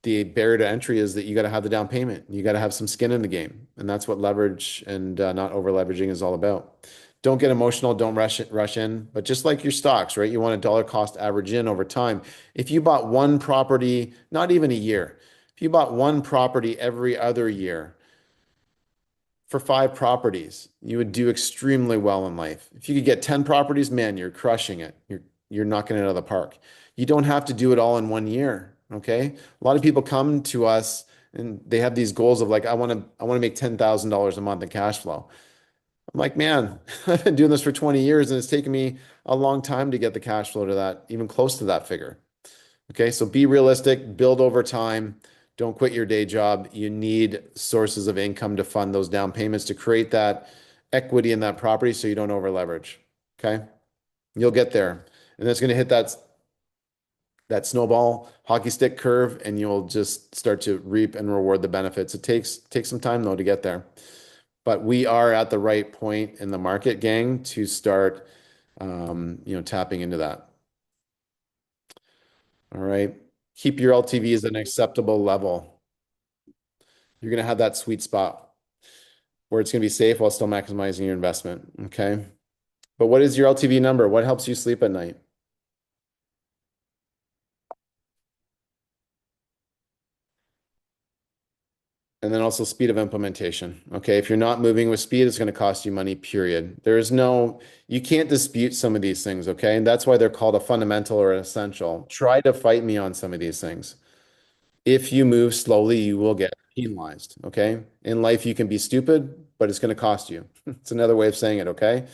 the barrier to entry is that you got to have the down payment. You got to have some skin in the game. And that's what leverage and not over leveraging is all about. Don't get emotional. Don't rush in. But just like your stocks, right? You want a dollar cost average in over time. If you bought one property, not even a year, if you bought one property every other year, for 5 properties, you would do extremely well in life. If you could get 10 properties, man, you're crushing it. You're knocking it out of the park. You don't have to do it all in one year, okay? A lot of people come to us and they have these goals of like, I want to make $10,000 a month in cash flow. I'm like, man, I've been doing this for 20 years and it's taken me a long time to get the cash flow to that, even close to that figure. Okay, so be realistic, build over time. Don't quit your day job. You need sources of income to fund those down payments to create that equity in that property so you don't over leverage. Okay, you'll get there. And it's going to hit that snowball hockey stick curve and you'll just start to reap and reward the benefits. It takes some time though to get there. But we are at the right point in the market, gang, to start tapping into that. All right. Keep your LTVs at an acceptable level. You're going to have that sweet spot where it's going to be safe while still maximizing your investment. Okay. But what is your LTV number? What helps you sleep at night? And then also speed of implementation. Okay. If you're not moving with speed, it's going to cost you money, period. You can't dispute some of these things. Okay. And that's why they're called a fundamental or an essential. Try to fight me on some of these things. If you move slowly, you will get penalized. Okay. In life, you can be stupid, but it's going to cost you. It's another way of saying it. Okay.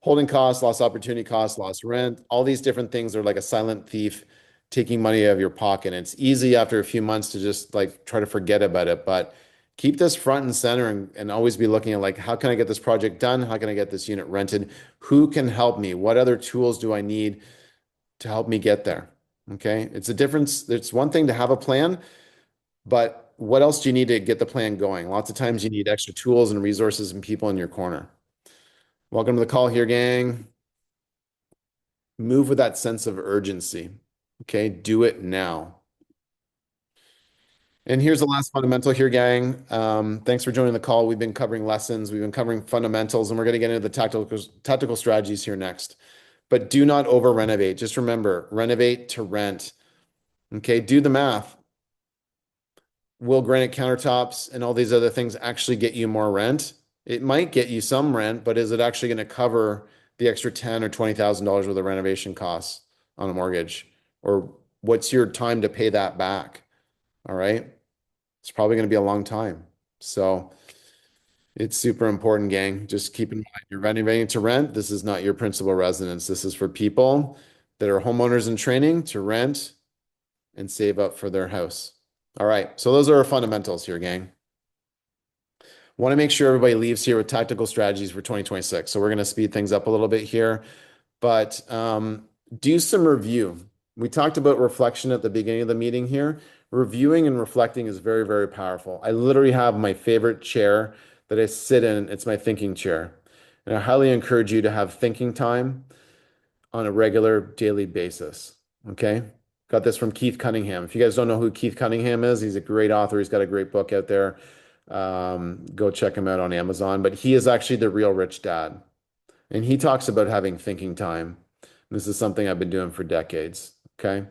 Holding costs, lost opportunity costs, lost rent, all these different things are like a silent thief taking money out of your pocket. And it's easy after a few months to just like try to forget about it. But keep this front and center and always be looking at like, how can I get this project done? How can I get this unit rented? Who can help me? What other tools do I need to help me get there? Okay. It's a difference. It's one thing to have a plan, but what else do you need to get the plan going? Lots of times you need extra tools and resources and people in your corner. Welcome to the call here, gang. Move with that sense of urgency. Okay, do it now. And here's the last fundamental here, gang. Thanks for joining the call. We've been covering lessons, we've been covering fundamentals, and we're going to get into the tactical strategies here next. But do not over renovate. Just remember, renovate to rent. Okay, do the math. Will granite countertops and all these other things actually get you more rent? It might get you some rent, but is it actually going to cover the extra 10 or $20,000 worth of renovation costs on a mortgage? Or what's your time to pay that back? All right. It's probably going to be a long time. So it's super important, gang. Just keep in mind you're renovating to rent. This is not your principal residence. This is for people that are homeowners in training to rent and save up for their house. All right. So those are our fundamentals here, gang. Want to make sure everybody leaves here with tactical strategies for 2026. So we're going to speed things up a little bit here, but do some review. We talked about reflection at the beginning of the meeting here. Reviewing and reflecting is very, very powerful. I literally have my favorite chair that I sit in. It's my thinking chair. And I highly encourage you to have thinking time on a regular daily basis. Okay. Got this from Keith Cunningham. If you guys don't know who Keith Cunningham is, he's a great author. He's got a great book out there. Go check him out on Amazon. But he is actually the real rich dad. And he talks about having thinking time. This is something I've been doing for decades. Okay.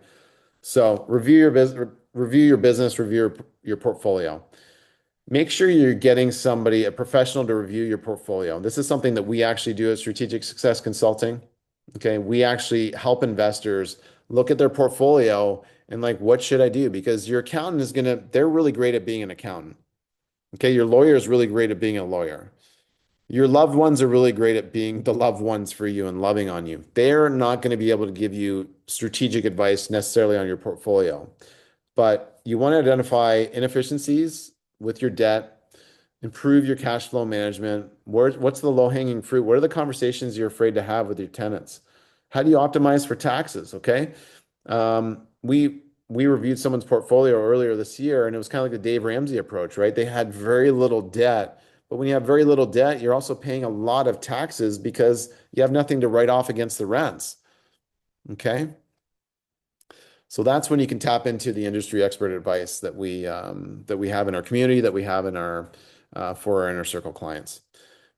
So review your business, review your portfolio. Make sure you're getting somebody, a professional to review your portfolio. This is something that we actually do at Strategic Success Consulting. Okay. We actually help investors look at their portfolio and like, what should I do? Because your accountant they're really great at being an accountant. Okay. Your lawyer is really great at being a lawyer. Your loved ones are really great at being the loved ones for you and loving on you. They're not going to be able to give you strategic advice necessarily on your portfolio, but you want to identify inefficiencies with your debt, improve your cash flow management. What's the low-hanging fruit? What are the conversations you're afraid to have with your tenants? How do you optimize for taxes? Okay. We reviewed someone's portfolio earlier this year, and it was kind of like the Dave Ramsey approach, right? They had very little debt, but when you have very little debt, you're also paying a lot of taxes because you have nothing to write off against the rents. Okay. So that's when you can tap into the industry expert advice that we have in our community, that we have in our for our inner circle clients.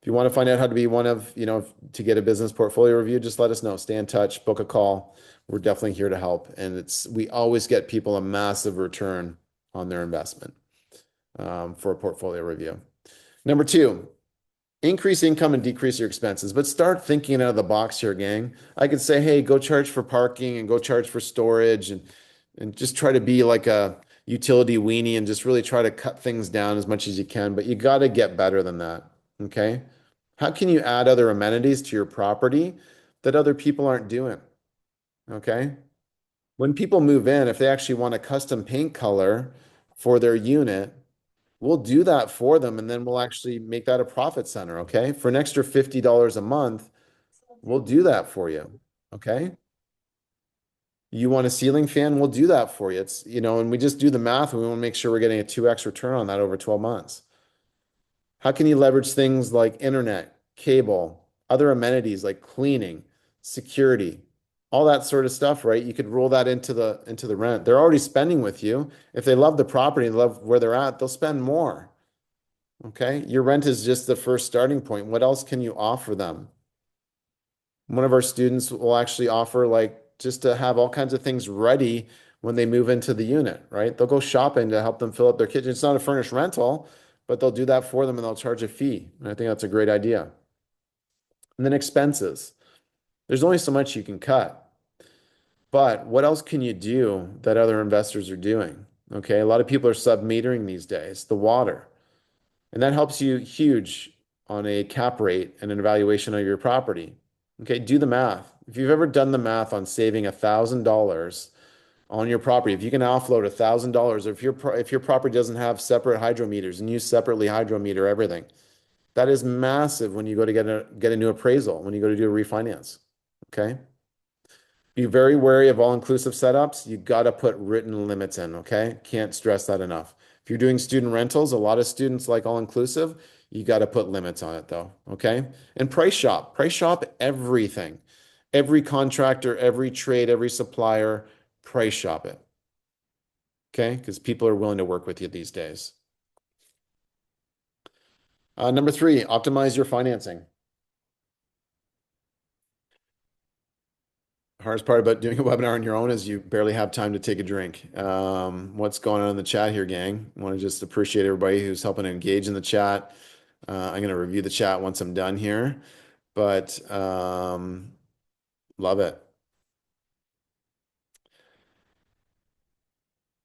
If you want to find out how to be one of, to get a business portfolio review, just let us know. Stay in touch, book a call. We're definitely here to help. And we always get people a massive return on their investment for a portfolio review. Number two, increase income and decrease your expenses, but start thinking out of the box here, gang. I could say, hey, go charge for parking and go charge for storage and just try to be like a utility weenie and just really try to cut things down as much as you can, but you got to get better than that. Okay. How can you add other amenities to your property that other people aren't doing? Okay. When people move in, if they actually want a custom paint color for their unit, we'll do that for them, and then we'll actually make that a profit center, okay? For an extra $50 a month, we'll do that for you, okay? You want a ceiling fan, we'll do that for you. And we just do the math, and we want to make sure we're getting a 2x return on that over 12 months. How can you leverage things like internet, cable, other amenities like cleaning, security, all that sort of stuff, right? You could roll that into the rent. They're already spending with you. If they love the property and love where they're at, they'll spend more. Okay. Your rent is just the first starting point. What else can you offer them? One of our students will actually offer like just to have all kinds of things ready when they move into the unit, right? They'll go shopping to help them fill up their kitchen. It's not a furnished rental, but they'll do that for them and they'll charge a fee. And I think that's a great idea. And then expenses. There's only so much you can cut, but what else can you do that other investors are doing? Okay. A lot of people are sub-metering these days, the water. And that helps you huge on a cap rate and an evaluation of your property. Okay, do the math. If you've ever done the math on saving $1,000 on your property, if you can offload $1,000, or if your property doesn't have separate hydrometers and you separately hydrometer everything, that is massive when you go to get a new appraisal, when you go to do a refinance. Okay. Be very wary of all-inclusive setups. You got to put written limits in, okay? Can't stress that enough. If you're doing student rentals, a lot of students like all-inclusive. You got to put limits on it though, okay? And price shop. Price shop everything. Every contractor, every trade, every supplier, price shop it, okay? Because people are willing to work with you these days. Number three, optimize your financing. Hardest part about doing a webinar on your own is you barely have time to take a drink. What's going on in the chat here, gang? I want to just appreciate everybody who's helping to engage in the chat. I'm going to review the chat once I'm done here, but love it.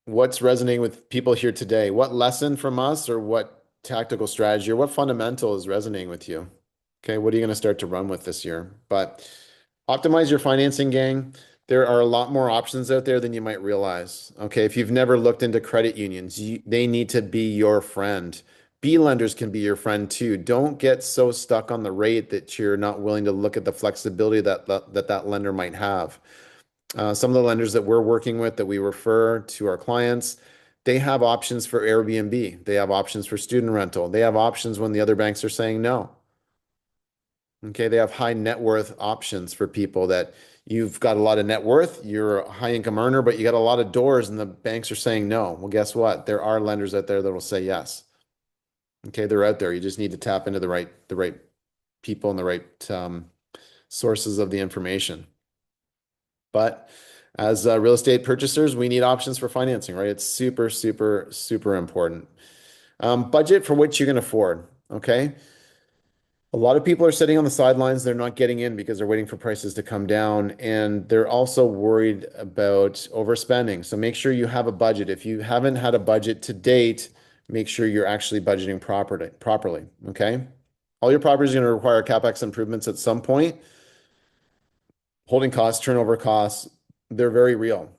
What's resonating with people here today? What lesson from us or what tactical strategy or what fundamental is resonating with you? Okay, what are you going to start to run with this year? But optimize your financing, gang. There are a lot more options out there than you might realize. Okay, if you've never looked into credit unions, they need to be your friend. B lenders can be your friend too. Don't get so stuck on the rate that you're not willing to look at the flexibility that lender might have. Some of the lenders that we're working with that we refer to our clients, they have options for Airbnb. They have options for student rental. They have options when the other banks are saying no. Okay, they have high net worth options for people that you've got a lot of net worth, you're a high income earner, but you got a lot of doors and the banks are saying no. Well, guess what? There are lenders out there that will say yes. Okay, they're out there. You just need to tap into the right people and the right sources of the information. But as real estate purchasers, we need options for financing, right? It's super, super, super important. Budget for what you can afford. Okay. A lot of people are sitting on the sidelines. They're not getting in because they're waiting for prices to come down. And they're also worried about overspending. So make sure you have a budget. If you haven't had a budget to date, make sure you're actually budgeting properly. Okay. All your properties are going to require CapEx improvements at some point. Holding costs, turnover costs, they're very real.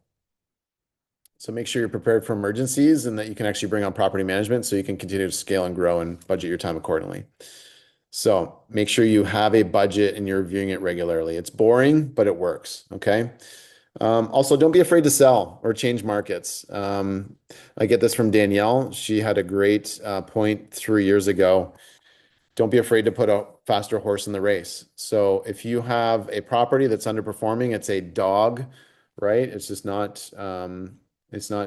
So make sure you're prepared for emergencies and that you can actually bring on property management so you can continue to scale and grow and budget your time accordingly. So make sure you have a budget and you're reviewing it regularly. It's boring, but it works. Okay. Also, don't be afraid to sell or change markets. I get this from Danielle. She had a great point 3 years ago. Don't be afraid to put a faster horse in the race. So if you have a property that's underperforming, it's a dog, right? It's not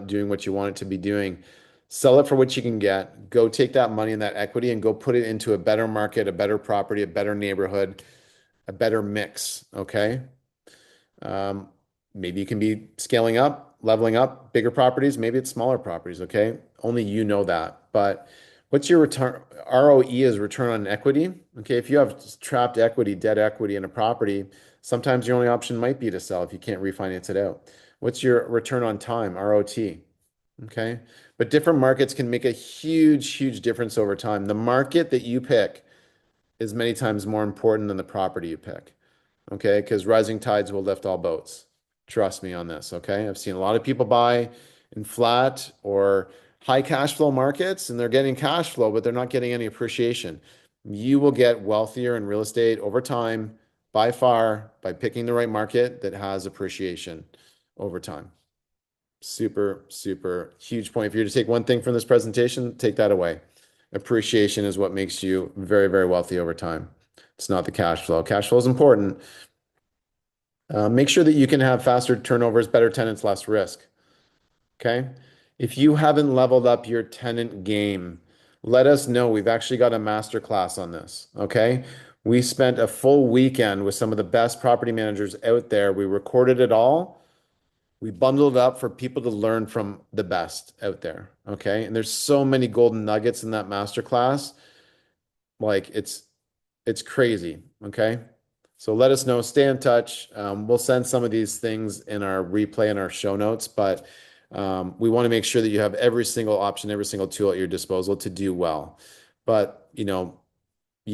doing what you want it to be doing. Sell it for what you can get. Go take that money and that equity and go put it into a better market, a better property, a better neighborhood, a better mix. Okay. Um, Maybe you can be scaling up, leveling up, bigger properties. Maybe it's smaller properties. Okay. Only you know that. But what's your return? ROE is return on equity. Okay. If you have trapped equity, debt equity in a property, sometimes your only option might be to sell if you can't refinance it out. What's your return on time? ROT. Okay. But different markets can make a huge, huge difference over time. The market that you pick is many times more important than the property you pick. Okay, because rising tides will lift all boats. Trust me on this. Okay, I've seen a lot of people buy in flat or high cash flow markets and they're getting cash flow, but they're not getting any appreciation. You will get wealthier in real estate over time by far by picking the right market that has appreciation over time. Super, super huge point. If you're to take one thing from this presentation, take that away. Appreciation is what makes you very, very wealthy over time. It's not the cash flow. Cash flow is important. Make sure that you can have faster turnovers, better tenants, less risk. Okay. If you haven't leveled up your tenant game, let us know. We've actually got a master class on this. Okay. We spent a full weekend with some of the best property managers out there. We recorded it all. We bundled it up for people to learn from the best out there. Okay. And there's so many golden nuggets in that master class. Like it's crazy. Okay. So let us know. Stay in touch. We'll send some of these things in our replay and our show notes, but we want to make sure that you have every single option, every single tool at your disposal to do well. But you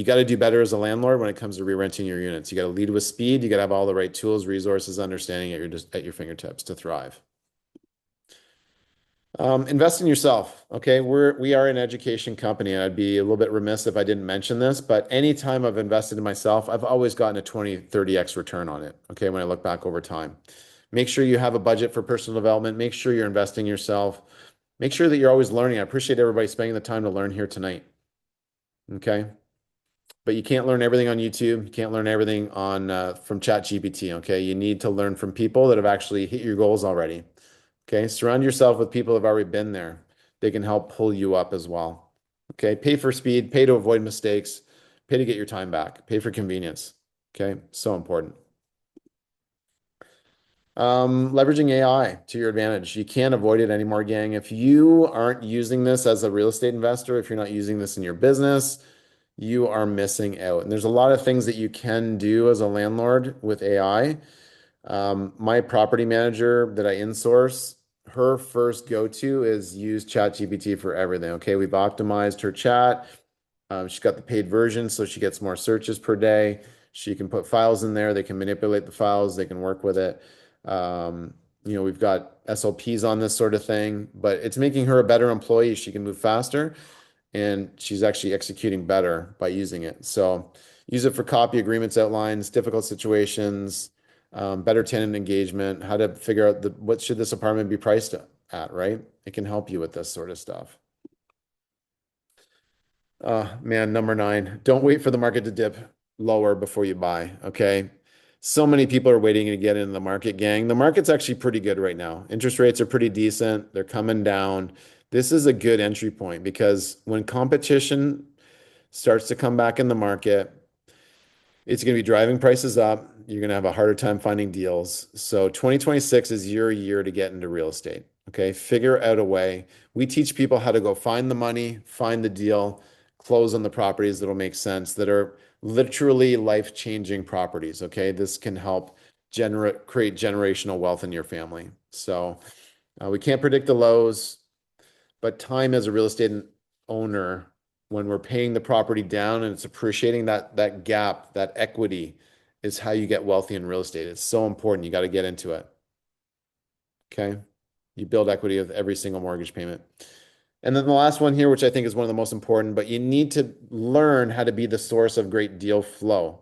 got to do better as a landlord when it comes to re-renting your units. You got to lead with speed. You got to have all the right tools, resources, understanding at your fingertips to thrive. Invest in yourself. Okay. We are an education company, and I'd be a little bit remiss if I didn't mention this, but anytime I've invested in myself, I've always gotten a 20, 30x return on it. Okay. When I look back over time, make sure you have a budget for personal development. Make sure you're investing in yourself. Make sure that you're always learning. I appreciate everybody spending the time to learn here tonight. Okay. But you can't learn everything on YouTube. You can't learn everything on from ChatGPT. Okay. You need to learn from people that have actually hit your goals already. Okay, surround yourself with people who have already been there. They can help pull you up as well. Okay, pay for speed, pay to avoid mistakes, pay to get your time back, pay for convenience. Okay, so important. Leveraging AI to your advantage. You can't avoid it anymore, gang. If you aren't using this as a real estate investor, if you're not using this in your business, you are missing out. And there's a lot of things that you can do as a landlord with AI. My property manager that I insource, her first go-to is use ChatGPT for everything. Okay, we've optimized her chat. She's got the paid version, so she gets more searches per day. She can put files in there. They can manipulate the files. They can work with it. We've got SLPs on this sort of thing, but it's making her a better employee. She can move faster, and she's actually executing better by using it. So use it for copy agreements, outlines, difficult situations, better tenant engagement, how to figure out what should this apartment be priced at, right? It can help you with this sort of stuff. Man, number nine, don't wait for the market to dip lower before you buy. Okay. So many people are waiting to get into the market, gang. The market's actually pretty good right now. Interest rates are pretty decent. They're coming down. This is a good entry point because when competition starts to come back in the market, it's going to be driving prices up. You're going to have a harder time finding deals. So 2026 is your year to get into real estate. Okay. Figure out a way. We teach people how to go find the money, find the deal, close on the properties that'll make sense, that are literally life-changing properties. Okay. This can help create generational wealth in your family. So we can't predict the lows, but time as a real estate owner, when we're paying the property down and it's appreciating that gap, that equity is how you get wealthy in real estate. It's so important. You got to get into it. Okay. You build equity with every single mortgage payment. And then the last one here, which I think is one of the most important, but you need to learn how to be the source of great deal flow.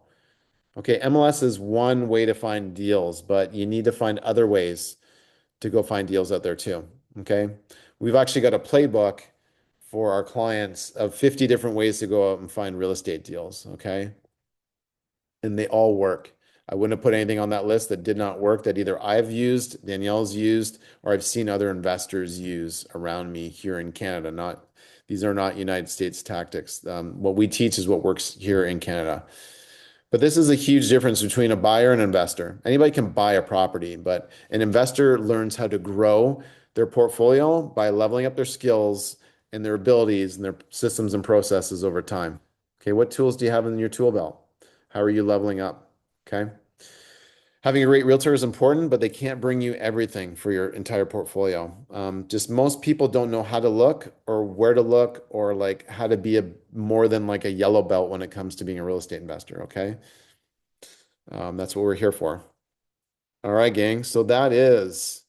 Okay, MLS is one way to find deals, but you need to find other ways to go find deals out there too. Okay, we've actually got a playbook for our clients of 50 different ways to go out and find real estate deals. Okay, and they all work. I wouldn't have put anything on that list that did not work that either I've used, Danielle's used, or I've seen other investors use around me here in Canada. Not these are not United States tactics. What we teach is what works here in Canada. But this is a huge difference between a buyer and an investor. Anybody can buy a property, but an investor learns how to grow their portfolio by leveling up their skills and their abilities and their systems and processes over time. Okay, what tools do you have in your tool belt? How are you leveling up? Okay. Having a great realtor is important, but they can't bring you everything for your entire portfolio. Just most people don't know how to look or where to look or like how to be a more than like a yellow belt when it comes to being a real estate investor. Okay. That's what we're here for. All right, gang. So that is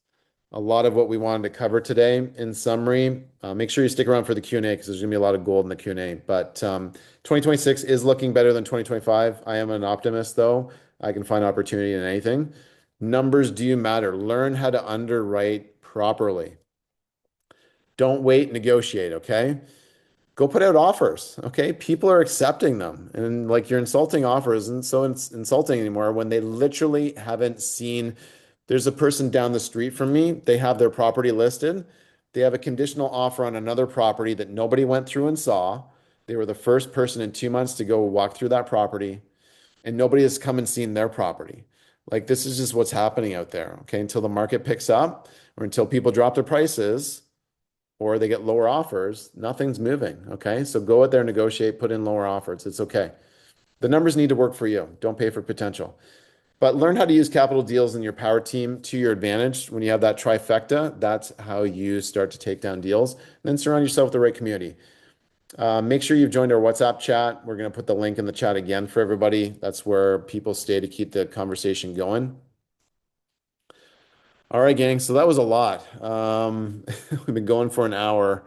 a lot of what we wanted to cover today. In summary, make sure you stick around for the Q&A because there's going to be a lot of gold in the Q&A. But 2026 is looking better than 2025. I am an optimist, though. I can find opportunity in anything. Numbers do matter. Learn how to underwrite properly. Don't wait, negotiate, okay? Go put out offers, okay? People are accepting them. And like your insulting offers isn't so insulting anymore when they literally haven't seen. There's a person down the street from me. They have their property listed. They have a conditional offer on another property that nobody went through and saw. They were the first person in 2 months to go walk through that property, and nobody has come and seen their property. Like this is just what's happening out there, okay? Until the market picks up or until people drop their prices or they get lower offers, nothing's moving. Okay. So go out there, negotiate, put in lower offers. It's okay. The numbers need to work for you. Don't pay for potential. But learn how to use capital deals in your power team to your advantage. When you have that trifecta, that's how you start to take down deals. And then surround yourself with the right community. Make sure you've joined our WhatsApp chat. We're going to put the link in the chat again for everybody. That's where people stay to keep the conversation going. All right, gang. So that was a lot. We've been going for an hour.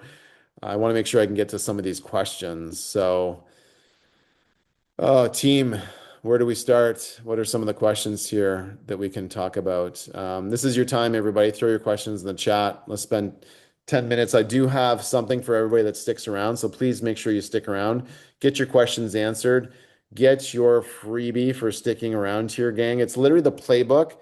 I want to make sure I can get to some of these questions. So, oh, team, where do we start? What are some of the questions here that we can talk about? This is your time, everybody. Throw your questions in the chat. Let's spend 10 minutes. I do have something for everybody that sticks around. So please make sure you stick around. Get your questions answered. Get your freebie for sticking around here, gang. It's literally the playbook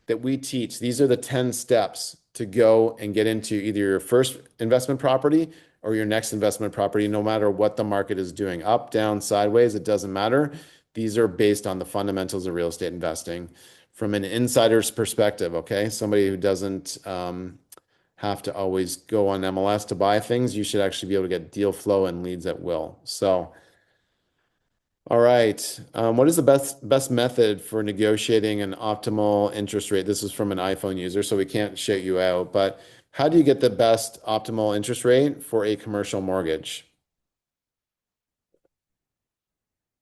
that we teach. These are the 10 steps to go and get into either your first investment property or your next investment property, no matter what the market is doing, up, down, sideways, it doesn't matter. These are based on the fundamentals of real estate investing from an insider's perspective, okay? Somebody who doesn't have to always go on MLS to buy things. You should actually be able to get deal flow and leads at will. So, all right. What is the best method for negotiating an optimal interest rate? This is from an iPhone user, so we can't shout you out, but how do you get the best optimal interest rate for a commercial mortgage?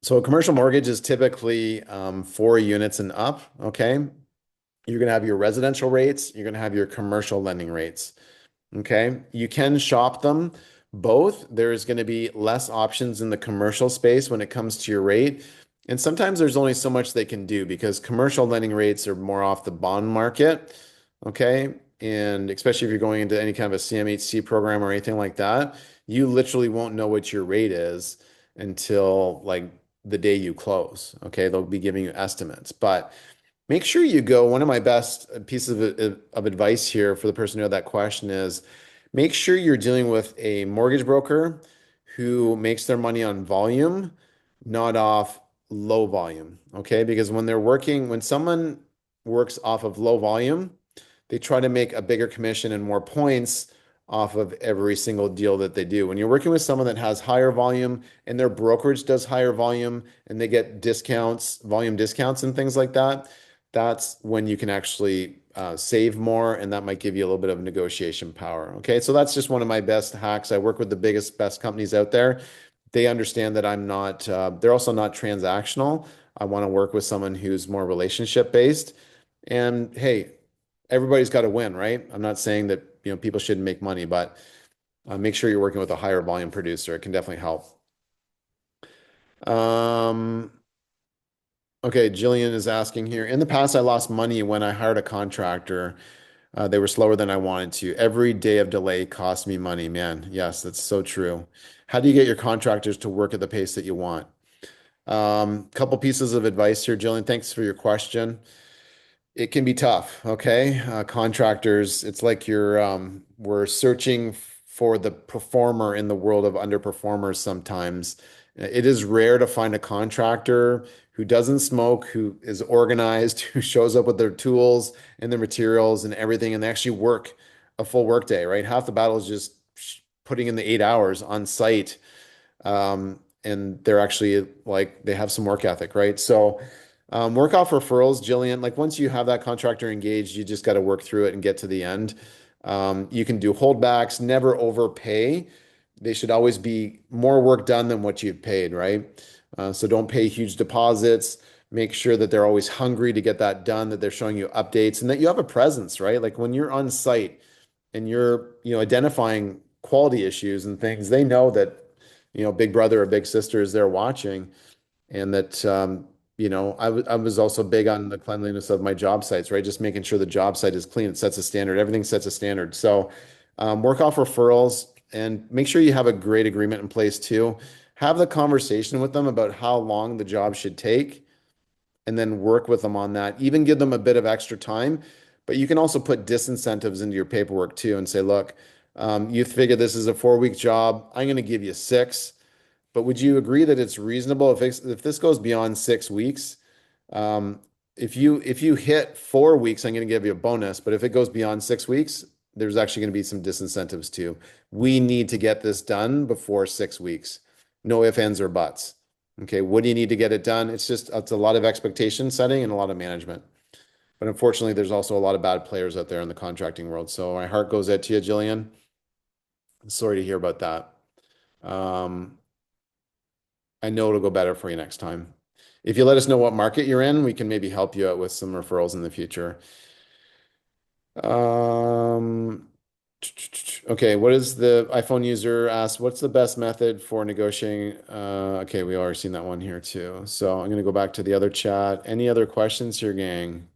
So a commercial mortgage is typically 4 units and up, okay? You're going to have your residential rates, you're going to have your commercial lending rates. Okay. You can shop them both. There's going to be less options in the commercial space when it comes to your rate. And sometimes there's only so much they can do because commercial lending rates are more off the bond market. Okay. And especially if you're going into any kind of a CMHC program or anything like that, you literally won't know what your rate is until like the day you close. Okay. They'll be giving you estimates. But make sure you go. One of my best pieces of advice here for the person who had that question is make sure you're dealing with a mortgage broker who makes their money on volume, not off low volume. Okay. Because when someone works off of low volume, they try to make a bigger commission and more points off of every single deal that they do. When you're working with someone that has higher volume and their brokerage does higher volume and they get discounts, volume discounts and things like that, that's when you can actually save more, and that might give you a little bit of negotiation power. Okay, so that's just one of my best hacks. I work with the best companies out there. They understand that I'm not, they're also not transactional. I want to work with someone who's more relationship based. And hey, everybody's got to win, right? I'm not saying that, people shouldn't make money, but make sure you're working with a higher volume producer. It can definitely help. Um, okay, Jillian is asking here. In the past, I lost money when I hired a contractor. They were slower than I wanted to. Every day of delay cost me money, man. Yes, that's so true. How do you get your contractors to work at the pace that you want? Couple pieces of advice here, Jillian. Thanks for your question. It can be tough, okay? Contractors, it's like we're searching for the performer in the world of underperformers sometimes. It is rare to find a contractor who doesn't smoke, who is organized, who shows up with their tools and their materials and everything, and they actually work a full workday, right? Half the battle is just putting in the 8 hours on site, and they're actually like they have some work ethic, right? So work off referrals, Jillian. Like once you have that contractor engaged, you just got to work through it and get to the end. You can do holdbacks, never overpay. They should always be more work done than what you've paid, right? So don't pay huge deposits. Make sure that they're always hungry to get that done, that they're showing you updates and that you have a presence, right? Like when you're on site and you're, identifying quality issues and things, they know that, big brother or big sister is there watching and that I was also big on the cleanliness of my job sites, right? Just making sure the job site is clean. It sets a standard. Everything sets a standard. So work off referrals and make sure you have a great agreement in place too. Have the conversation with them about how long the job should take and then work with them on that. Even give them a bit of extra time, but you can also put disincentives into your paperwork too and say, look, you figure this is a 4-week job. I'm going to give you 6. But would you agree that it's reasonable if this goes beyond 6 weeks? Um, if you hit 4 weeks, I'm going to give you a bonus. But if it goes beyond 6 weeks, there's actually going to be some disincentives too. We need to get this done before 6 weeks. No ifs, ands, or buts. Okay, what do you need to get it done? It's a lot of expectation setting and a lot of management. But unfortunately, there's also a lot of bad players out there in the contracting world. So my heart goes out to you, Jillian. Sorry to hear about that. Um, I know it'll go better for you next time. If you let us know what market you're in, we can maybe help you out with some referrals in the future. Um, okay, what is the iPhone user asked, what's the best method for negotiating? Okay, we already seen that one here too. So I'm going to go back to the other chat. Any other questions here, gang?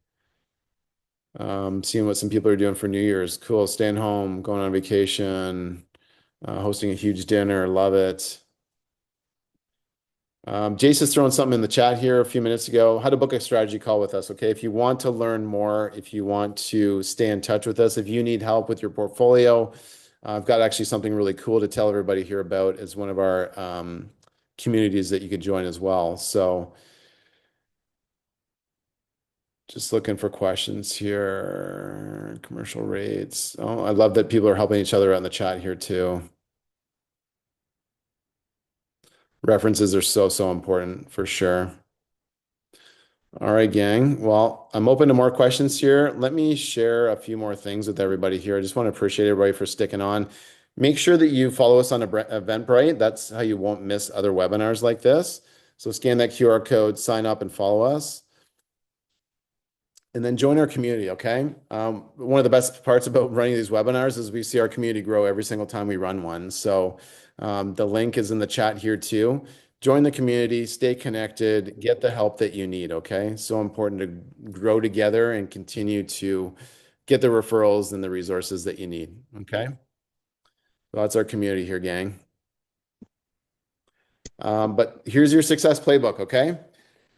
Seeing what some people are doing for New Year's. Cool, staying home, going on vacation, hosting a huge dinner. Love it. Jason's throwing something in the chat here a few minutes ago. How to book a strategy call with us. Okay. If you want to learn more, if you want to stay in touch with us, if you need help with your portfolio, I've got actually something really cool to tell everybody here about as one of our communities that you could join as well. So just looking for questions here. Commercial rates. Oh, I love that people are helping each other out in the chat here too. References are so, so important for sure. All right, gang. Well, I'm open to more questions here. Let me share a few more things with everybody here. I just want to appreciate everybody for sticking on. Make sure that you follow us on Eventbrite. That's how you won't miss other webinars like this. So scan that QR code, sign up, and follow us. And then join our community, okay? One of the best parts about running these webinars is we see our community grow every single time we run one. So the link is in the chat here too. Join the community, stay connected, get the help that you need, okay? So important to grow together and continue to get the referrals and the resources that you need, okay? So that's our community here, gang. But here's your success playbook, okay?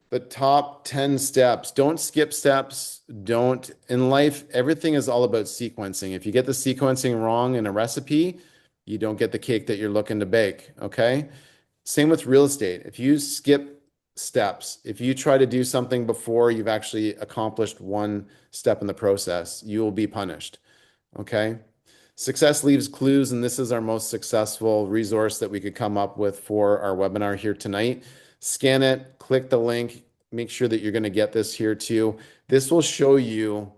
The top 10 steps. Don't skip steps. Don't, in life, everything is all about sequencing. If you get the sequencing wrong in a recipe, you don't get the cake that you're looking to bake, okay? Same with real estate. If you skip steps, if you try to do something before you've actually accomplished one step in the process, you will be punished. Okay. Success leaves clues, and this is our most successful resource that we could come up with for our webinar here tonight. Scan it, click the link, make sure that you're going to get this here too. This will show you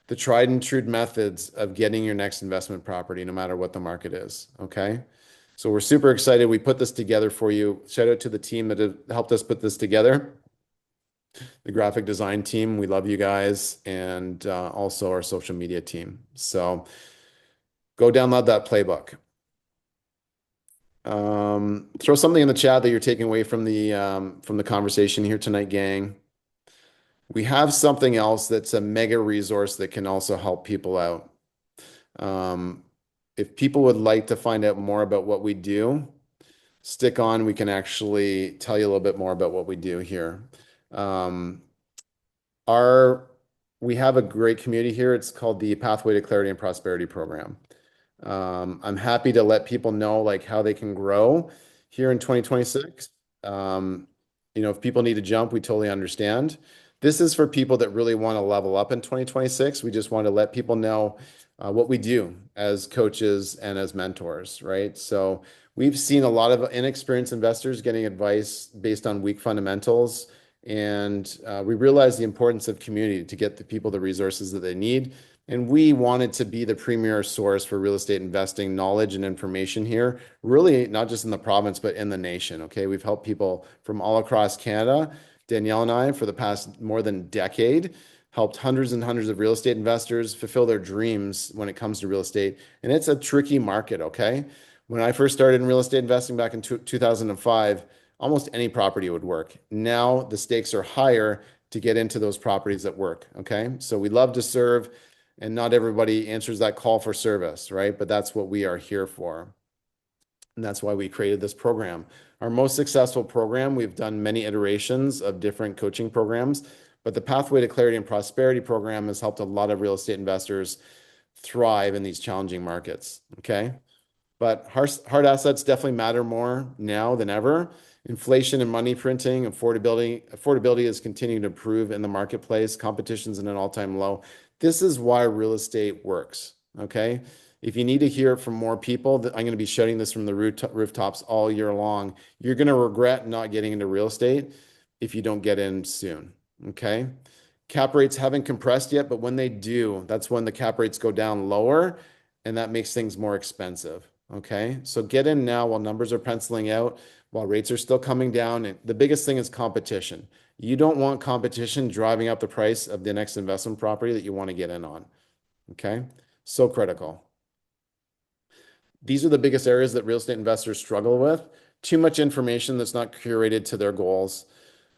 the tried and true methods of getting your next investment property, no matter what the market is. Okay. So we're super excited. We put this together for you. Shout out to the team that have helped us put this together. the graphic design team. We love you guys, and also our social media team. So go download that playbook. Throw something in the chat that you're taking away from the conversation here tonight, gang. We have something else that's a mega resource that can also help people out. Um, if people would like to find out more about what we do, stick on. We can actually tell you a little bit more about what we do here. Um, our we have a great community here. It's called the Pathway to Clarity and Prosperity Program. I'm happy to let people know like how they can grow here in 2026. Um, if people need to jump, we totally understand. This is for people that really want to level up in 2026. We just want to let people know what we do as coaches and as mentors, right? So we've seen a lot of inexperienced investors getting advice based on weak fundamentals, and we realize the importance of community to get the people the resources that they need. And we wanted to be the premier source for real estate investing knowledge and information here, really not just in the province, but in the nation. Okay. We've helped people from all across Canada. Danielle and I, for the past more than decade, helped hundreds and hundreds of real estate investors fulfill their dreams when it comes to real estate. And it's a tricky market. Okay. When I first started in real estate investing back in 2005, almost any property would work. Now the stakes are higher to get into those properties that work. Okay. So we love to serve, and not everybody answers that call for service, right? But that's what we are here for. And that's why we created this program. Our most successful program, we've done many iterations of different coaching programs, but the Pathway to Clarity and Prosperity program has helped a lot of real estate investors thrive in these challenging markets. Okay. But hard assets definitely matter more now than ever. Inflation and money printing, affordability is continuing to improve in the marketplace. Competition's in an all-time low. This is why real estate works. Okay. If you need to hear it from more people, I'm going to be shouting this from the rooftops all year long. You're going to regret not getting into real estate if you don't get in soon. Okay. Cap rates haven't compressed yet, but when they do, that's when the cap rates go down lower, and that makes things more expensive. Okay. So get in now while numbers are penciling out, while rates are still coming down. And the biggest thing is competition. You don't want competition driving up the price of the next investment property that you want to get in on. Okay. So critical. These are the biggest areas that real estate investors struggle with. Too much information that's not curated to their goals.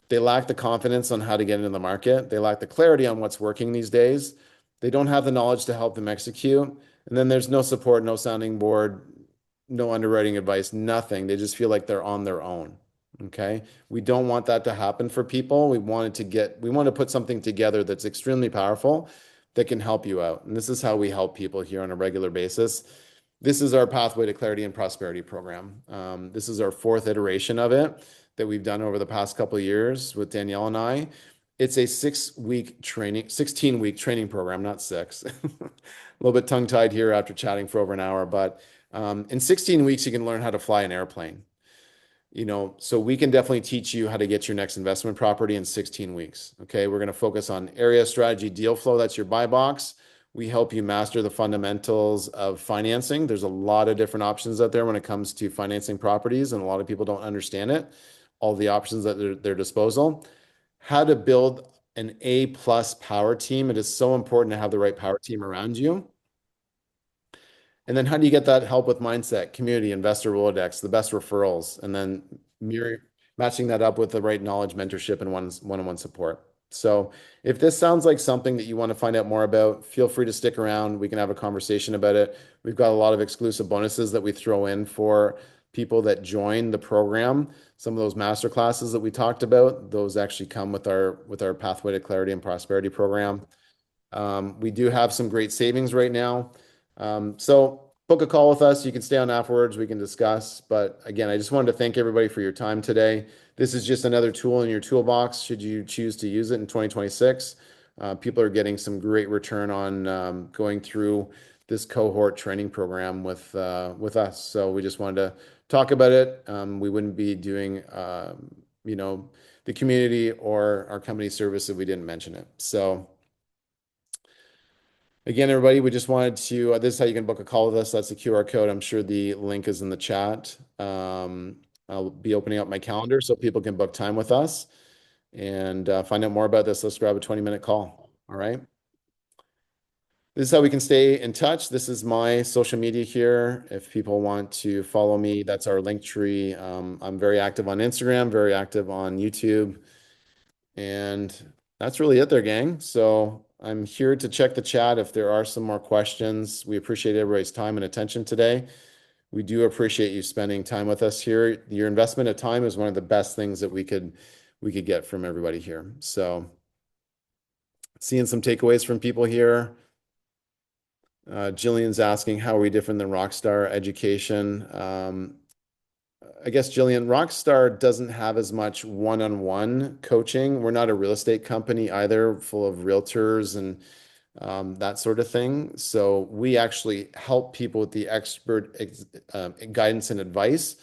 They lack the confidence on how to get into the market. They lack the clarity on what's working these days. They don't have the knowledge to help them execute. And then there's no support, no sounding board, no underwriting advice, nothing. They just feel like they're on their own. Okay. We don't want that to happen for people. We want to put something together that's extremely powerful that can help you out. And this is how we help people here on a regular basis. This is our Pathway to Clarity and Prosperity program. This is our fourth iteration of it that we've done over the past couple of years with Danielle and I. It's a 16-week training program, not six. A little bit tongue-tied here after chatting for over an hour, but in 16 weeks, you can learn how to fly an airplane. So we can definitely teach you how to get your next investment property in 16 weeks. Okay. We're going to focus on area strategy, deal flow. That's your buy box. We help you master the fundamentals of financing. There's a lot of different options out there when it comes to financing properties, and a lot of people don't understand it, all the options at their disposal. How to build an A plus power team. It is so important to have the right power team around you. And then how do you get that help with mindset, community, investor Rolodex, the best referrals, and then matching that up with the right knowledge, mentorship, and one-on-one support. So if this sounds like something that you want to find out more about, feel free to stick around. We can have a conversation about it. We've got a lot of exclusive bonuses that we throw in for people that join the program. Some of those master classes that we talked about, those actually come with our Pathway to Clarity and Prosperity program. We do have some great savings right now. So book a call with us. You can stay on afterwards. We can discuss. But again, I just wanted to thank everybody for your time today. This is just another tool in your toolbox should you choose to use it in 2026. People are getting some great return on going through this cohort training program with us. So we just wanted to talk about it. We wouldn't be doing the community or our company service if we didn't mention it. So again, everybody, we just wanted to, this is how you can book a call with us. That's the QR code. I'm sure the link is in the chat. I'll be opening up my calendar so people can book time with us. and find out more about this, let's grab a 20-minute call. All right. This is how we can stay in touch. This is my social media here. If people want to follow me, that's our link tree. I'm very active on Instagram, very active on YouTube, and that's really it there, gang. So I'm here to check the chat if there are some more questions. We appreciate everybody's time and attention today. We do appreciate you spending time with us here. Your investment of time is one of the best things that we could get from everybody here. So seeing some takeaways from people here. Jillian's asking, how are we different than Rockstar Education? I guess, Jillian, Rockstar doesn't have as much one-on-one coaching. We're not a real estate company either, full of realtors and that sort of thing. So we actually help people with the expert guidance and advice,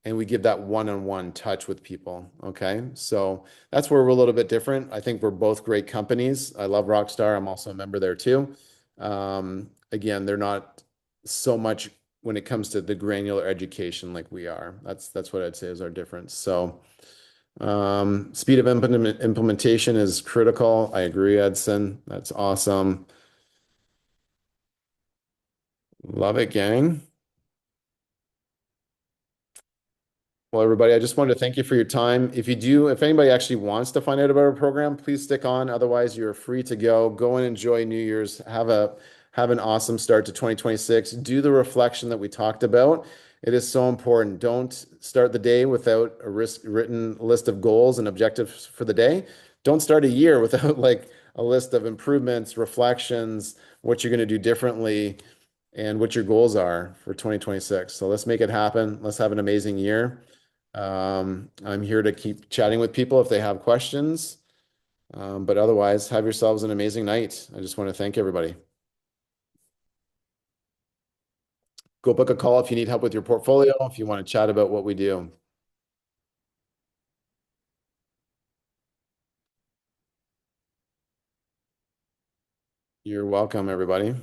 and we give that one-on-one touch with people. Okay. So that's where we're a little bit different. I think we're both great companies. I love Rockstar. I'm also a member there too. Again, they're not so much when it comes to the granular education like we are. That's what I'd say is our difference. So speed of implementation is critical. I agree, Edson. That's awesome. Love it, gang. Well, everybody, I just wanted to thank you for your time. If anybody actually wants to find out about our program, please stick on. Otherwise, you're free to go. Go and enjoy New Year's. Have an awesome start to 2026. Do the reflection that we talked about. It is so important. Don't start the day without a written list of goals and objectives for the day. Don't start a year without like a list of improvements, reflections, what you're going to do differently, and what your goals are for 2026. So let's make it happen. Let's have an amazing year. I'm here to keep chatting with people if they have questions. But otherwise, have yourselves an amazing night. I just want to thank everybody. Go book a call if you need help with your portfolio, if you want to chat about what we do. You're welcome, everybody.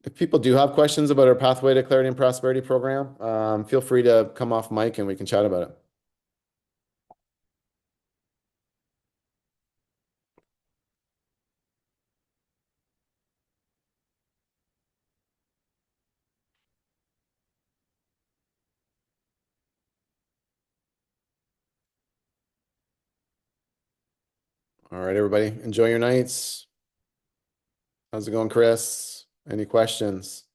If people do have questions about our Pathway to Clarity and Prosperity program, feel free to come off mic and we can chat about it. All right, everybody. Enjoy your nights. How's it going, Chris? Any questions?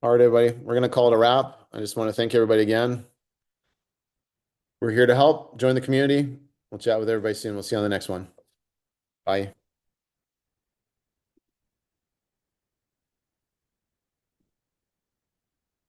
All right, everybody. We're going to call it a wrap. I just want to thank everybody again. We're here to help. Join the community. We'll chat with everybody soon. We'll see you on the next one. Bye.